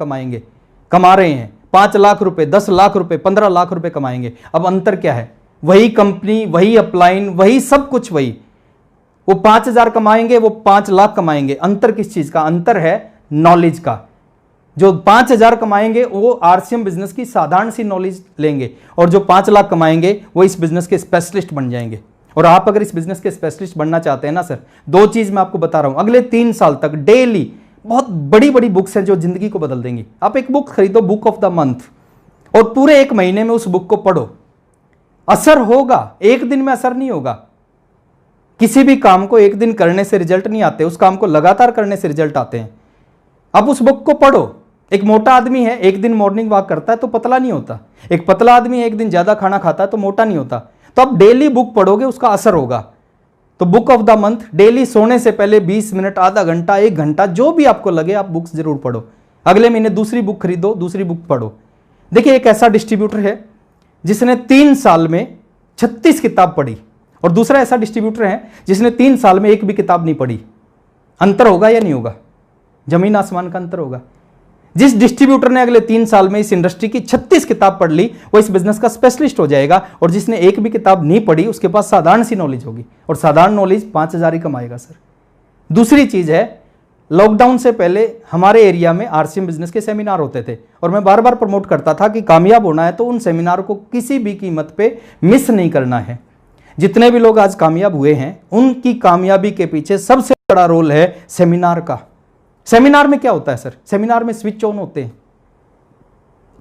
कमा रहे हैं, 5 लाख रुपए, 10 लाख रुपए, 15 लाख रुपए कमाएंगे। अब अंतर क्या है? वही कंपनी, वही अपलाइन, वही सब कुछ वही। वो 5,000 कमाएंगे, वो 5 लाख कमाएंगे। अंतर किस चीज का? अंतर है नॉलेज का। जो 5,000 कमाएंगे वो आरसीएम बिजनेस की साधारण सी नॉलेज लेंगे, और जो 5 लाख कमाएंगे वो इस बिजनेस के स्पेशलिस्ट बन जाएंगे। और आप अगर इस बिजनेस के स्पेशलिस्ट बनना चाहते हैं ना सर, 2 चीज मैं आपको बता रहा हूं। अगले 3 साल तक डेली बहुत बड़ी बड़ी बुक्स हैं जो जिंदगी को बदल देंगी। आप एक बुक खरीदो, बुक ऑफ द मंथ, और पूरे 1 महीने में उस बुक को पढ़ो। असर होगा, एक दिन में असर नहीं होगा। किसी भी काम को एक दिन करने से रिजल्ट नहीं आते, उस काम को लगातार करने से रिजल्ट आते हैं। अब उस बुक को पढ़ो। एक मोटा आदमी है, एक दिन मॉर्निंग वॉक करता है तो पतला नहीं होता। एक पतला आदमी है, एक दिन ज्यादा खाना खाता है तो मोटा नहीं होता। तो आप डेली बुक पढ़ोगे, उसका असर होगा। तो book of the month, daily सोने से पहले 20 मिनट, आधा घंटा, 1 घंटा, जो भी आपको लगे आप बुक्स जरूर पढ़ो। अगले महीने दूसरी बुक खरीदो, दूसरी बुक पढ़ो। देखिए, एक ऐसा डिस्ट्रीब्यूटर है जिसने 3 साल में 36 किताब पढ़ी, और दूसरा ऐसा डिस्ट्रीब्यूटर है जिसने 3 साल में एक भी किताब नहीं पढ़ी। अंतर होगा या नहीं होगा? जमीन आसमान का अंतर होगा। जिस डिस्ट्रीब्यूटर ने अगले 3 साल में इस इंडस्ट्री की 36 किताब पढ़ ली, वो इस बिजनेस का स्पेशलिस्ट हो जाएगा। और जिसने एक भी किताब नहीं पढ़ी, उसके पास साधारण सी नॉलेज होगी, और साधारण नॉलेज 5,000 ही कमाएगा सर। दूसरी चीज है, लॉकडाउन से पहले हमारे एरिया में आरसीएम बिजनेस के सेमिनार होते थे, और मैं बार बार प्रमोट करता था कि कामयाब होना है तो उन सेमिनार को किसी भी कीमत पे मिस नहीं करना है। जितने भी लोग आज कामयाब हुए हैं, उनकी कामयाबी के पीछे सबसे बड़ा रोल है सेमिनार का। सेमिनार में क्या होता है सर? सेमिनार में स्विच ऑन होते हैं।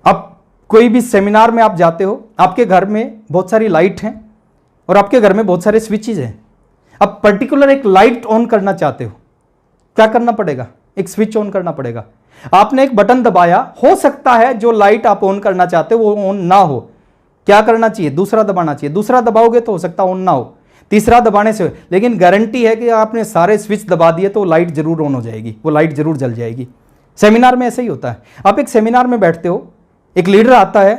अब कोई भी सेमिनार में आप जाते हो, आपके घर में बहुत सारी लाइट हैं और आपके घर में बहुत सारे स्विचेज हैं। अब पर्टिकुलर एक लाइट ऑन करना चाहते हो, क्या करना पड़ेगा? एक स्विच ऑन करना पड़ेगा। आपने एक बटन दबाया, हो सकता है जो लाइट आप ऑन करना चाहते हो वो ऑन ना हो। क्या करना चाहिए? दूसरा दबाना चाहिए। दूसरा दबाओगे तो हो सकता है ऑन ना हो, तीसरा दबाने से, लेकिन गारंटी है कि आपने सारे स्विच दबा दिए तो लाइट जरूर ऑन हो जाएगी, वो लाइट जरूर जल जाएगी। सेमिनार में ऐसे ही होता है। आप एक सेमिनार में बैठते हो, एक लीडर आता है,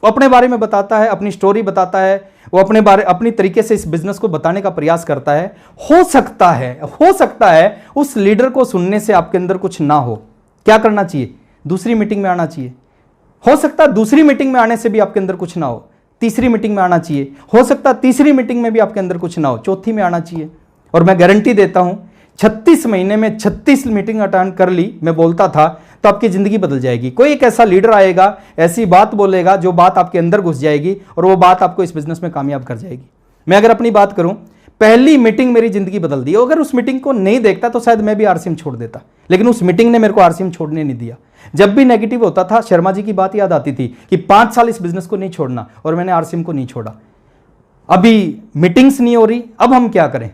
वो अपने बारे में बताता है, अपनी स्टोरी बताता है, वो अपनी तरीके से इस बिजनेस को बताने का प्रयास करता है। हो सकता है उस लीडर को सुनने से आपके अंदर कुछ ना हो। क्या करना चाहिए? दूसरी मीटिंग में आना चाहिए। हो सकता है दूसरी मीटिंग में आने से भी आपके अंदर कुछ ना हो, तीसरी मीटिंग में आना चाहिए। हो सकता है तीसरी मीटिंग में भी आपके अंदर कुछ ना हो, चौथी में आना चाहिए। और मैं गारंटी देता हूं, 36 महीने में 36 मीटिंग अटेंड कर ली, मैं बोलता था, तो आपकी जिंदगी बदल जाएगी। कोई एक ऐसा लीडर आएगा, ऐसी बात बोलेगा जो बात आपके अंदर घुस जाएगी, और वो बात आपको इस बिजनेस में कामयाब कर जाएगी। मैं अगर अपनी बात करूं, पहली मीटिंग मेरी जिंदगी बदल दी। अगर उस मीटिंग को नहीं देखता तो शायद मैं भी आरसीएम छोड़ देता, लेकिन उस मीटिंग ने मेरे को आरसीएम छोड़ने नहीं दिया। जब भी नेगेटिव होता था, शर्मा जी की बात याद आती थी कि 5 साल इस बिजनेस को नहीं छोड़ना, और मैंने आरसीएम को नहीं छोड़ा। अभी मीटिंग्स नहीं हो रही, अब हम क्या करें?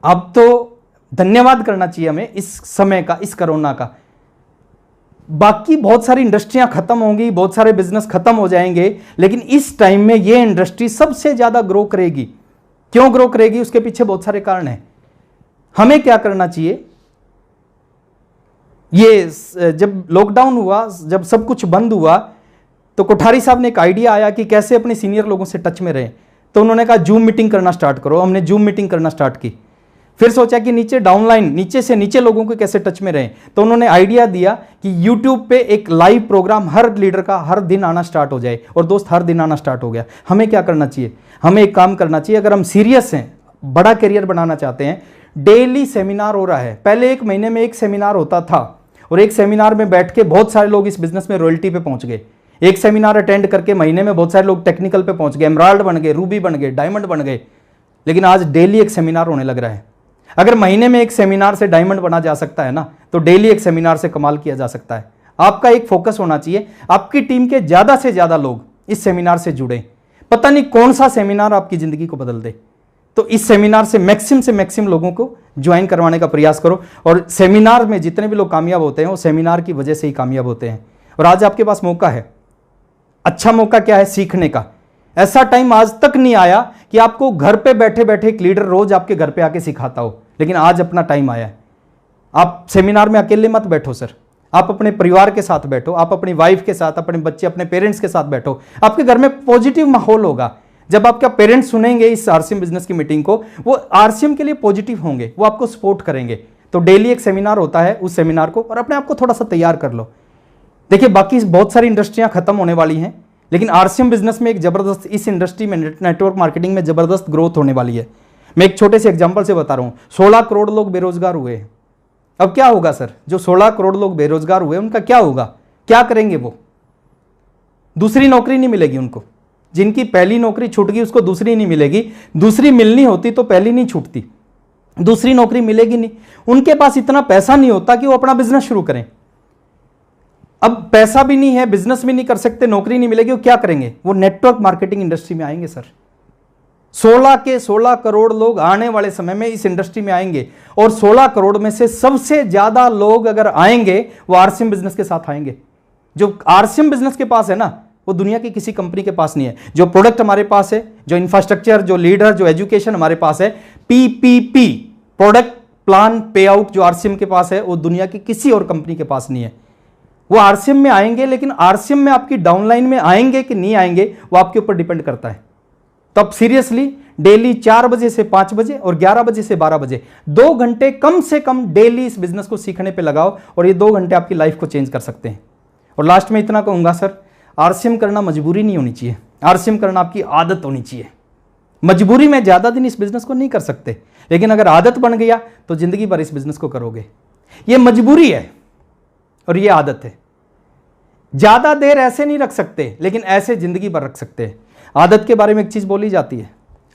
अब तो धन्यवाद करना चाहिए हमें इस समय का, इस कोरोना का। बाकी बहुत सारी इंडस्ट्रियां खत्म होंगी, बहुत सारे बिजनेस खत्म हो जाएंगे, लेकिन इस टाइम में ये इंडस्ट्री सबसे ज्यादा ग्रो करेगी। क्यों ग्रो करेगी? उसके पीछे बहुत सारे कारण हैं। हमें क्या करना चाहिए? ये जब लॉकडाउन हुआ, जब सब कुछ बंद हुआ, तो कोठारी साहब ने एक आइडिया आया कि कैसे अपने सीनियर लोगों से टच में रहें। तो उन्होंने कहा जूम मीटिंग करना स्टार्ट करो। हमने जूम मीटिंग करना स्टार्ट की। फिर सोचा कि नीचे डाउनलाइन, नीचे से नीचे लोगों को कैसे टच में रहें। तो उन्होंने आइडिया दिया कि यूट्यूब पे एक लाइव प्रोग्राम हर लीडर का हर दिन आना स्टार्ट हो जाए। और दोस्त, हर दिन आना स्टार्ट हो गया। हमें क्या करना चाहिए? हमें एक काम करना चाहिए। अगर हम सीरियस हैं, बड़ा करियर बनाना चाहते हैं, डेली सेमिनार हो रहा है। पहले 1 महीने में एक सेमिनार होता था, और एक सेमिनार में बैठ के बहुत सारे लोग इस बिजनेस में रॉयल्टी पे पहुंच गए। एक सेमिनार अटेंड करके महीने में बहुत सारे लोग टेक्निकल पे पहुंच गए, एमराल्ड बन गए, रूबी बन गए, डायमंड बन गए। लेकिन आज डेली एक सेमिनार होने लग रहा है। अगर महीने में एक सेमिनार से डायमंड बना जा सकता है ना, तो डेली एक सेमिनार से कमाल किया जा सकता है। आपका एक फोकस होना चाहिए, आपकी टीम के ज्यादा से ज्यादा लोग इस सेमिनार से जुड़े। पता नहीं कौन सा सेमिनार आपकी जिंदगी को बदल दे। तो इस सेमिनार से मैक्सिमम लोगों को ज्वाइन करवाने का प्रयास करो। और सेमिनार में जितने भी लोग कामयाब होते हैं, वो सेमिनार की वजह से ही कामयाब होते हैं। और आज आपके पास मौका है। अच्छा मौका क्या है? सीखने का। ऐसा टाइम आज तक नहीं आया कि आपको घर पे बैठे बैठे एक लीडर रोज आपके घर पे आके सिखाता हो, लेकिन आज अपना टाइम आया है। आप सेमिनार में अकेले मत बैठो सर, आप अपने परिवार के साथ बैठो, आप अपनी वाइफ के साथ, अपने बच्चे, अपने पेरेंट्स के साथ बैठो। आपके घर में पॉजिटिव माहौल होगा। जब आपका पेरेंट्स सुनेंगे इस आरसीएम बिजनेस की मीटिंग को, वो आरसीएम के लिए पॉजिटिव होंगे, वो आपको सपोर्ट करेंगे। तो डेली एक सेमिनार होता है, उस सेमिनार को और अपने आप को थोड़ा सा तैयार कर लो। देखिए, बाकी बहुत सारी इंडस्ट्रियां खत्म होने वाली हैं, लेकिन आरसीएम बिजनेस में एक जबरदस्त, इस इंडस्ट्री में नेटवर्क मार्केटिंग में जबरदस्त ग्रोथ होने वाली है। मैं एक छोटे से एग्जांपल से बता रहा हूं। 16 करोड़ लोग बेरोजगार हुए हैं। अब क्या होगा सर? जो 16 करोड़ लोग बेरोजगार हुए उनका क्या होगा? क्या करेंगे वो? दूसरी नौकरी नहीं मिलेगी उनको। जिनकी पहली नौकरी छूट गई उसको दूसरी नहीं मिलेगी। दूसरी मिलनी होती तो पहली नहीं छूटती, दूसरी नौकरी मिलेगी नहीं। उनके पास इतना पैसा नहीं होता कि वो अपना बिजनेस शुरू करें। अब पैसा भी नहीं है, बिजनेस भी नहीं कर सकते, नौकरी नहीं मिलेगी, वो क्या करेंगे? वो नेटवर्क मार्केटिंग इंडस्ट्री में आएंगे सर। 16 के 16 करोड़ लोग आने वाले समय में इस इंडस्ट्री में आएंगे, और 16 करोड़ में से सबसे ज्यादा लोग अगर आएंगे वो आरसीएम बिजनेस के साथ आएंगे। जो आरसीएम बिजनेस के पास है ना, वो दुनिया की किसी कंपनी के पास नहीं है। जो प्रोडक्ट हमारे पास है, जो इंफ्रास्ट्रक्चर, जो लीडर, जो एजुकेशन हमारे पास है, पीपीपी, प्रोडक्ट प्लान पे आउट, जो आरसीएम के पास है, वो दुनिया की किसी और कंपनी के पास नहीं है। वो आरसीएम में आएंगे, लेकिन आरसीएम में आपकी डाउनलाइन में आएंगे कि नहीं आएंगे वो आपके ऊपर डिपेंड करता है। तो अब सीरियसली डेली 4 बजे से 5 बजे और 11 बजे से 12 बजे 2 घंटे कम से कम डेली इस बिजनेस को सीखने पे लगाओ, और ये 2 घंटे आपकी लाइफ को चेंज कर सकते हैं। और लास्ट में इतना कहूंगा सर, आरसीएम करना मजबूरी नहीं होनी चाहिए, आरसीएम करना आपकी आदत होनी चाहिए। मजबूरी में ज्यादा दिन इस बिजनेस को नहीं कर सकते, लेकिन अगर आदत बन गया तो जिंदगी भर इस बिजनेस को करोगे। ये मजबूरी है और ये आदत है। ज्यादा देर ऐसे नहीं रख सकते, लेकिन ऐसे जिंदगी भर रख सकते हैं। आदत के बारे में एक चीज बोली जाती है,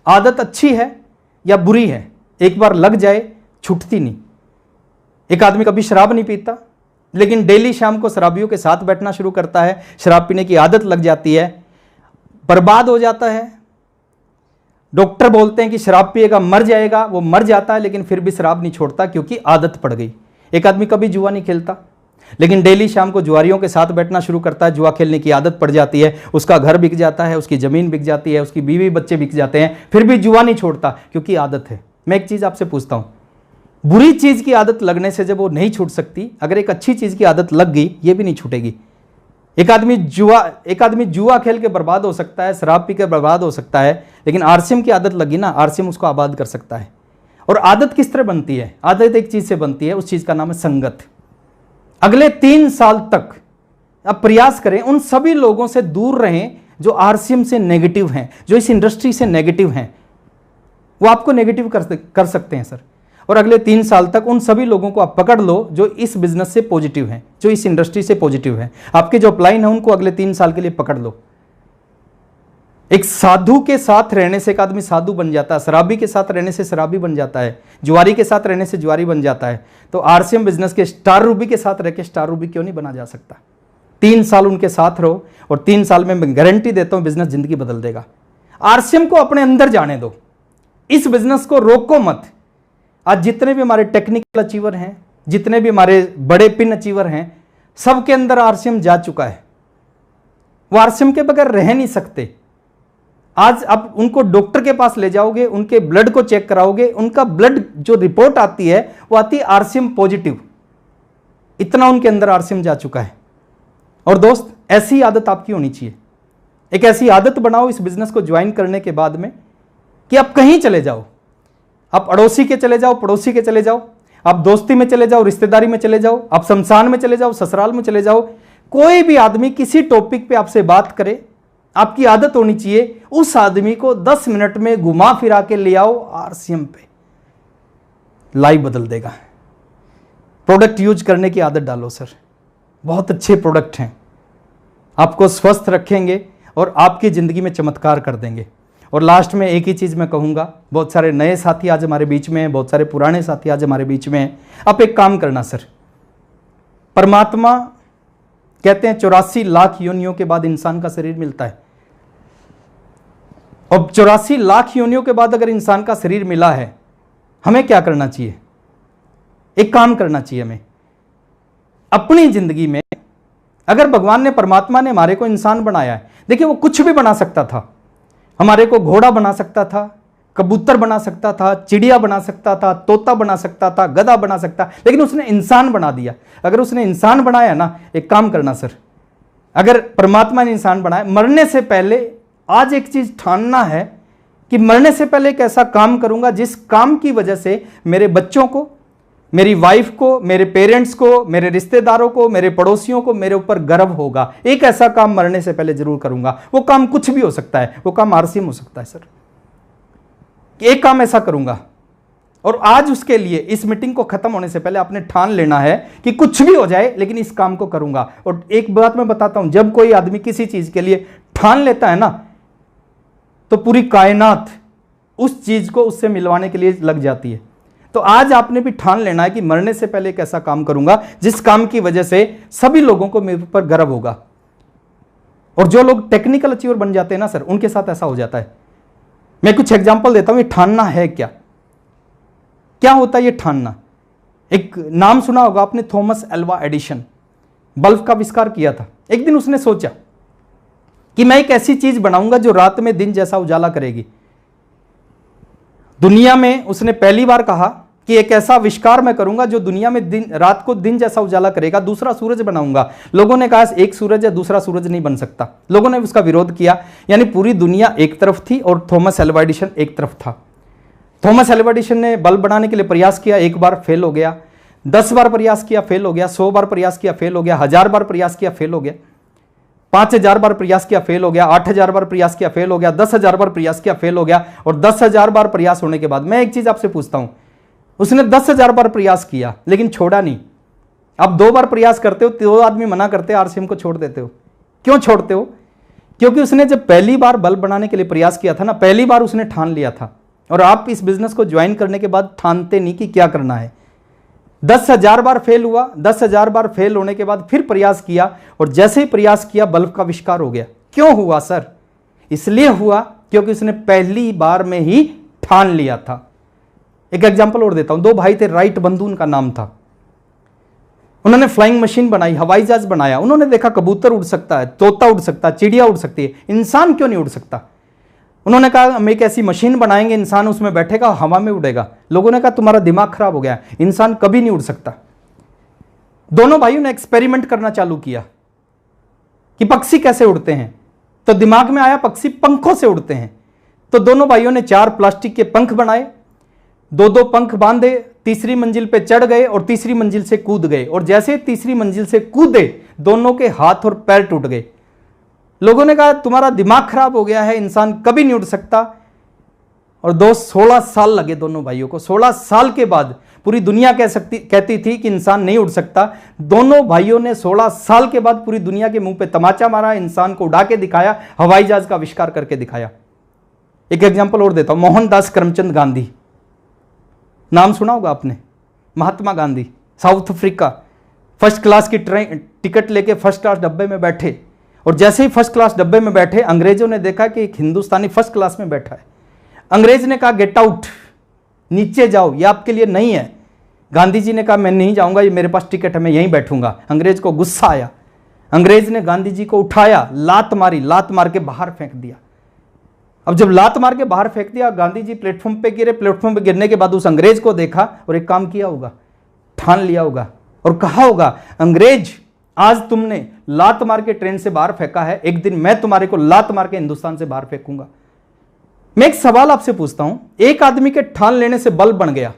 आदत अच्छी है या बुरी है, एक बार लग जाए छूटती नहीं। एक आदमी कभी शराब नहीं पीता, लेकिन डेली शाम को शराबियों के साथ बैठना शुरू करता है, शराब पीने की आदत लग जाती है, बर्बाद हो जाता है। डॉक्टर बोलते हैं कि शराब पिएगा मर जाएगा, वो मर जाता है, लेकिन फिर भी शराब नहीं छोड़ता क्योंकि आदत पड़ गई। एक आदमी कभी जुआ नहीं खेलता, लेकिन डेली शाम को जुआरियों के साथ बैठना शुरू करता है, जुआ खेलने की आदत पड़ जाती है, उसका घर बिक जाता है, उसकी जमीन बिक जाती है, उसकी बीवी बच्चे बिक जाते हैं, फिर भी जुआ नहीं छोड़ता क्योंकि आदत है। मैं एक चीज आपसे पूछता हूं, बुरी चीज की आदत लगने से जब वो नहीं छूट सकती, अगर एक अच्छी चीज की आदत लग गई ये भी नहीं छूटेगी। एक आदमी जुआ खेल के बर्बाद हो सकता है, शराब पी के बर्बाद हो सकता है, लेकिन आरसीएम की आदत लगी ना, आरसीएम उसको आबाद कर सकता है। और आदत किस तरह बनती है? आदत एक चीज से बनती है, उस चीज का नाम है संगत। अगले 3 साल तक आप प्रयास करें उन सभी लोगों से दूर रहें जो आरसीएम से नेगेटिव हैं, जो इस इंडस्ट्री से नेगेटिव हैं। वो आपको नेगेटिव कर सकते हैं सर। और अगले 3 साल तक उन सभी लोगों को आप पकड़ लो जो इस बिजनेस से पॉजिटिव हैं, जो इस इंडस्ट्री से पॉजिटिव हैं। आपके जो अपलाइन है उनको अगले 3 साल के लिए पकड़ लो। एक साधु के साथ रहने से एक आदमी साधु बन जाता है, शराबी के साथ रहने से शराबी बन जाता है, जुआरी के साथ रहने से जुआरी बन जाता है। तो आरसीएम बिजनेस के स्टार रूबी के साथ रह के स्टार रूबी क्यों नहीं बना जा सकता? 3 साल उनके साथ रहो, और 3 साल में मैं गारंटी देता हूं बिजनेस जिंदगी बदल देगा। आरसीएम को अपने अंदर जाने दो, इस बिजनेस को रोको मत। आज जितने भी हमारे टेक्निकल अचीवर हैं, जितने भी हमारे बड़े पिन अचीवर हैं, सबके अंदर आरसीएम जा चुका है। वो आरसीएम के बगैर रह नहीं सकते। आज आप उनको डॉक्टर के पास ले जाओगे, उनके ब्लड को चेक कराओगे, उनका ब्लड जो रिपोर्ट आती है वो आती है आरसीएम पॉजिटिव। इतना उनके अंदर आरसीएम जा चुका है। और दोस्त, ऐसी आदत आपकी होनी चाहिए। एक ऐसी आदत बनाओ इस बिजनेस को ज्वाइन करने के बाद में कि आप कहीं चले जाओ, आप अड़ोसी के चले जाओ, पड़ोसी के चले जाओ, आप दोस्ती में चले जाओ, रिश्तेदारी में चले जाओ, आप शमशान में चले जाओ, ससुराल में चले जाओ, कोई भी आदमी किसी टॉपिक पे आपसे बात करे, आपकी आदत होनी चाहिए उस आदमी को 10 मिनट में घुमा फिरा के ले आओ आरसीएम पे। लाइफ बदल देगा। प्रोडक्ट यूज करने की आदत डालो सर, बहुत अच्छे प्रोडक्ट हैं, आपको स्वस्थ रखेंगे और आपकी जिंदगी में चमत्कार कर देंगे। और लास्ट में एक ही चीज मैं कहूंगा, बहुत सारे नए साथी आज हमारे बीच में हैं, बहुत सारे पुराने साथी आज हमारे बीच में हैं। आप एक काम करना सर, परमात्मा कहते हैं 84 लाख योनियों के बाद इंसान का शरीर मिलता है। अब 84 लाख योनियों के बाद अगर इंसान का शरीर मिला है, हमें क्या करना चाहिए? एक काम करना चाहिए हमें, अपनी जिंदगी में अगर भगवान ने, परमात्मा ने हमारे को इंसान बनाया है, देखिए वो कुछ भी बना सकता था। हमारे को घोड़ा बना सकता था, कबूतर बना सकता था, चिड़िया बना सकता था, तोता बना सकता था, गधा बना सकता, लेकिन उसने इंसान बना दिया। अगर उसने इंसान बनाया ना, एक काम करना सर, अगर परमात्मा ने इंसान बनाया, मरने से पहले आज एक चीज ठानना है कि मरने से पहले एक ऐसा काम करूंगा जिस काम की वजह से मेरे बच्चों को, मेरी वाइफ को, मेरे पेरेंट्स को, मेरे रिश्तेदारों को, मेरे पड़ोसियों को मेरे ऊपर गर्व होगा। एक ऐसा काम मरने से पहले जरूर करूंगा। वो काम कुछ भी हो सकता है, वो काम आरसीएम हो सकता है सर। एक काम ऐसा करूंगा, और आज उसके लिए इस मीटिंग को खत्म होने से पहले आपने ठान लेना है कि कुछ भी हो जाए लेकिन इस काम को करूंगा। और एक बात मैं बताता हूं, जब कोई आदमी किसी चीज के लिए ठान लेता है ना, तो पूरी कायनात उस चीज को उससे मिलवाने के लिए लग जाती है। तो आज आपने भी ठान लेना है कि मरने से पहले एक ऐसा काम करूंगा जिस काम की वजह से सभी लोगों को मेरे ऊपर गर्व होगा। और जो लोग टेक्निकल अचीवर बन जाते हैं ना सर, उनके साथ ऐसा हो जाता है। मैं कुछ एग्जांपल देता हूं, ये ठानना है क्या, क्या होता है ये ठानना। एक नाम सुना होगा आपने, थॉमस एल्वा एडिशन, बल्ब का आविष्कार किया था। एक दिन उसने सोचा कि मैं एक ऐसी चीज बनाऊंगा जो रात में दिन जैसा उजाला करेगी। दुनिया में उसने पहली बार कहा कि एक ऐसा आविष्कार मैं करूंगा जो दुनिया में दिन, रात को दिन जैसा उजाला करेगा। दूसरा सूरज बनाऊंगा। लोगों ने कहा एक सूरज है, दूसरा सूरज नहीं बन सकता। लोगों ने उसका विरोध किया, यानी पूरी दुनिया एक तरफ थी और थॉमस एल्वा एडिशन एक तरफ था। थॉमस एल्वा एडिशन ने बल्ब बनाने के लिए प्रयास किया, एक बार फेल हो गया, 10 बार प्रयास किया, फेल हो गया, 100 बार प्रयास किया, फेल हो गया, 1000 बार प्रयास किया, फेल हो गया, 5000 बार प्रयास किया, फेल हो गया, 8000 बार प्रयास किया, फेल हो गया, 10,000 बार प्रयास किया, फेल हो गया। और 10,000 बार प्रयास होने के बाद मैं एक चीज आपसे पूछता हूं, उसने 10,000 बार प्रयास किया लेकिन छोड़ा नहीं। अब 2 बार प्रयास करते हो, 2 आदमी मना करते हैं, आरसीएम को छोड़ देते हो। क्यों छोड़ते हो? क्योंकि उसने जब पहली बार बल्ब बनाने के लिए प्रयास किया था ना, पहली बार उसने ठान लिया था। और आप इस बिजनेस को ज्वाइन करने के बाद ठानते नहीं कि क्या करना है। 10,000 बार फेल हुआ, 10,000 बार फेल होने के बाद फिर प्रयास किया, और जैसे ही प्रयास किया बल्ब का आविष्कार हो गया। क्यों हुआ सर? इसलिए हुआ क्योंकि उसने पहली बार में ही ठान लिया था। एक एग्जांपल और देता हूं, 2 भाई थे, राइट बंधु उनका नाम था। उन्होंने फ्लाइंग मशीन बनाई, हवाई जहाज बनाया। उन्होंने देखा कबूतर उड़ सकता है, तोता उड़ सकता है, चिड़िया उड़ सकती है, इंसान क्यों नहीं उड़ सकता? उन्होंने कहा हम एक ऐसी मशीन बनाएंगे, इंसान उसमें बैठेगा, हवा में उड़ेगा। लोगों ने कहा तुम्हारा दिमाग खराब हो गया, इंसान कभी नहीं उड़ सकता। दोनों भाइयों ने एक्सपेरिमेंट करना चालू किया कि पक्षी कैसे उड़ते हैं। तो दिमाग में आया पक्षी पंखों से उड़ते हैं। तो दोनों भाइयों ने 4 प्लास्टिक के पंख बनाए, 2-2 पंख बांधे, तीसरी मंजिल पे चढ़ गए और तीसरी मंजिल से कूद गए। और जैसे तीसरी मंजिल से कूदे, दोनों के हाथ और पैर टूट गए। लोगों ने कहा तुम्हारा दिमाग खराब हो गया है, इंसान कभी नहीं उड़ सकता। और 16 साल लगे दोनों भाइयों को। 16 साल के बाद पूरी दुनिया कहती थी कि इंसान नहीं उड़ सकता। दोनों भाइयों ने 16 साल के बाद पूरी दुनिया के मुंह पे तमाचा मारा, इंसान को उड़ा के दिखाया, हवाई जहाज का आविष्कार करके दिखाया। एक एग्जांपल और देता हूं, मोहनदास करमचंद गांधी, नाम सुना होगा आपने। Mahatma Gandhi, South Africa, first class की ट्रेन टिकट लेके फर्स्ट क्लास डब्बे में बैठे, और जैसे ही फर्स्ट क्लास डब्बे में बैठे, अंग्रेजों ने देखा कि एक हिंदुस्तानी फर्स्ट क्लास में बैठा है। अंग्रेज ने कहा गेट आउट, नीचे जाओ, ये आपके लिए नहीं है। गांधी जी ने कहा मैं नहीं जाऊंगा, ये मेरे पास टिकट है, मैं यहीं बैठूंगा। अंग्रेज को गुस्सा आया, अंग्रेज ने गांधी जी को उठाया, लात मारी, लात मार के बाहर फेंक दिया। अब जब लात मार के बाहर फेंक दिया, गांधी जी प्लेटफॉर्म पे गिरे। प्लेटफॉर्म पे गिरने के बाद उस अंग्रेज को देखा और एक काम किया होगा, ठान लिया होगा और कहा होगा अंग्रेज आज तुमने लात मार के ट्रेन से बाहर फेंका है, एक दिन मैं तुम्हारे को लात मार के हिंदुस्तान से बाहर फेंकूंगा। मैं एक सवाल आपसे पूछता हूं, एक आदमी के ठान लेने से बल्ब बन गया,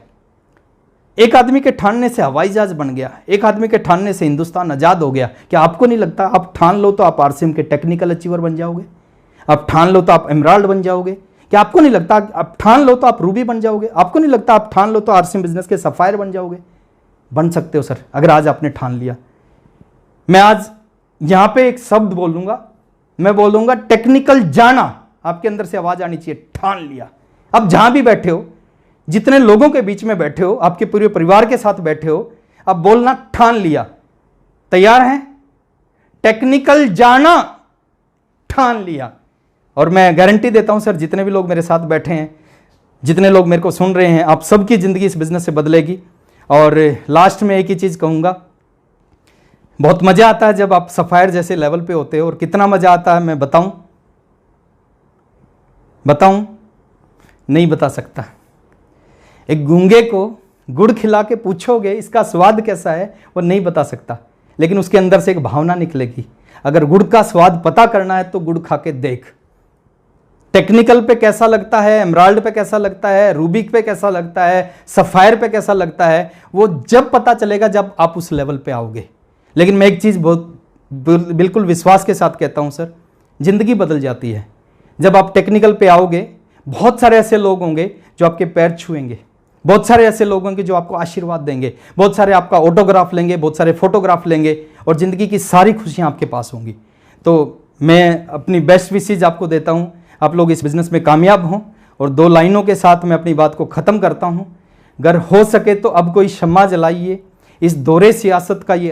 एक आदमी के ठानने से हवाई जहाज बन गया, एक आदमी के ठानने से हिंदुस्तान आजाद हो गया। क्या आपको नहीं लगता आप ठान लो तो आप आरसीएम के टेक्निकल अचीवर बन जाओगे? आप ठान लो तो आप एमराल्ड बन जाओगे? क्या आपको नहीं लगता आप ठान लो तो आप रूबी बन जाओगे? आपको नहीं लगता आप ठान लो तो आरसीएम बिजनेस के सफायर बन जाओगे? बन सकते हो सर, अगर आज आपने ठान लिया। मैं आज यहां पे एक शब्द बोलूंगा, मैं बोलूंगा टेक्निकल जाना। आपके अंदर से आवाज आनी चाहिए, ठान लिया। अब जहां भी बैठे हो, जितने लोगों के बीच में बैठे हो, आपके पूरे परिवार के साथ बैठे हो, अब बोलना ठान लिया। तैयार हैं? टेक्निकल जाना, ठान लिया। और मैं गारंटी देता हूं सर, जितने भी लोग मेरे साथ बैठे हैं, जितने लोग मेरे को सुन रहे हैं, आप सबकी जिंदगी इस बिजनेस से बदलेगी। और लास्ट में एक ही चीज कहूंगा, बहुत मज़ा आता है जब आप सफ़ायर जैसे लेवल पे होते हो। और कितना मज़ा आता है मैं बताऊं? नहीं बता सकता। एक गूंगे को गुड़ खिला के पूछोगे इसका स्वाद कैसा है, वो नहीं बता सकता, लेकिन उसके अंदर से एक भावना निकलेगी। अगर गुड़ का स्वाद पता करना है तो गुड़ खा के देख। टेक्निकल पे कैसा लगता है, एमराल्ड पे कैसा लगता है, रूबिक पे कैसा लगता है, सफ़ायर पे कैसा लगता है, वो जब पता चलेगा जब आप उस लेवल पे आओगे। लेकिन मैं एक चीज़ बहुत बिल्कुल विश्वास के साथ कहता हूं सर, ज़िंदगी बदल जाती है जब आप टेक्निकल पे आओगे। बहुत सारे ऐसे लोग होंगे जो आपके पैर छुएंगे, बहुत सारे ऐसे लोग होंगे जो आपको आशीर्वाद देंगे, बहुत सारे आपका ऑटोग्राफ लेंगे, बहुत सारे फोटोग्राफ लेंगे, और ज़िंदगी की सारी खुशियाँ आपके पास होंगी। तो मैं अपनी बेस्ट विशेज आपको देता हूँ, आप लोग इस बिज़नेस में कामयाब हों। और 2 लाइनों के साथ मैं अपनी बात को ख़त्म करता हूँ। अगर हो सके तो अब कोई शम्मा जलाइए, इस दौरे सियासत का ये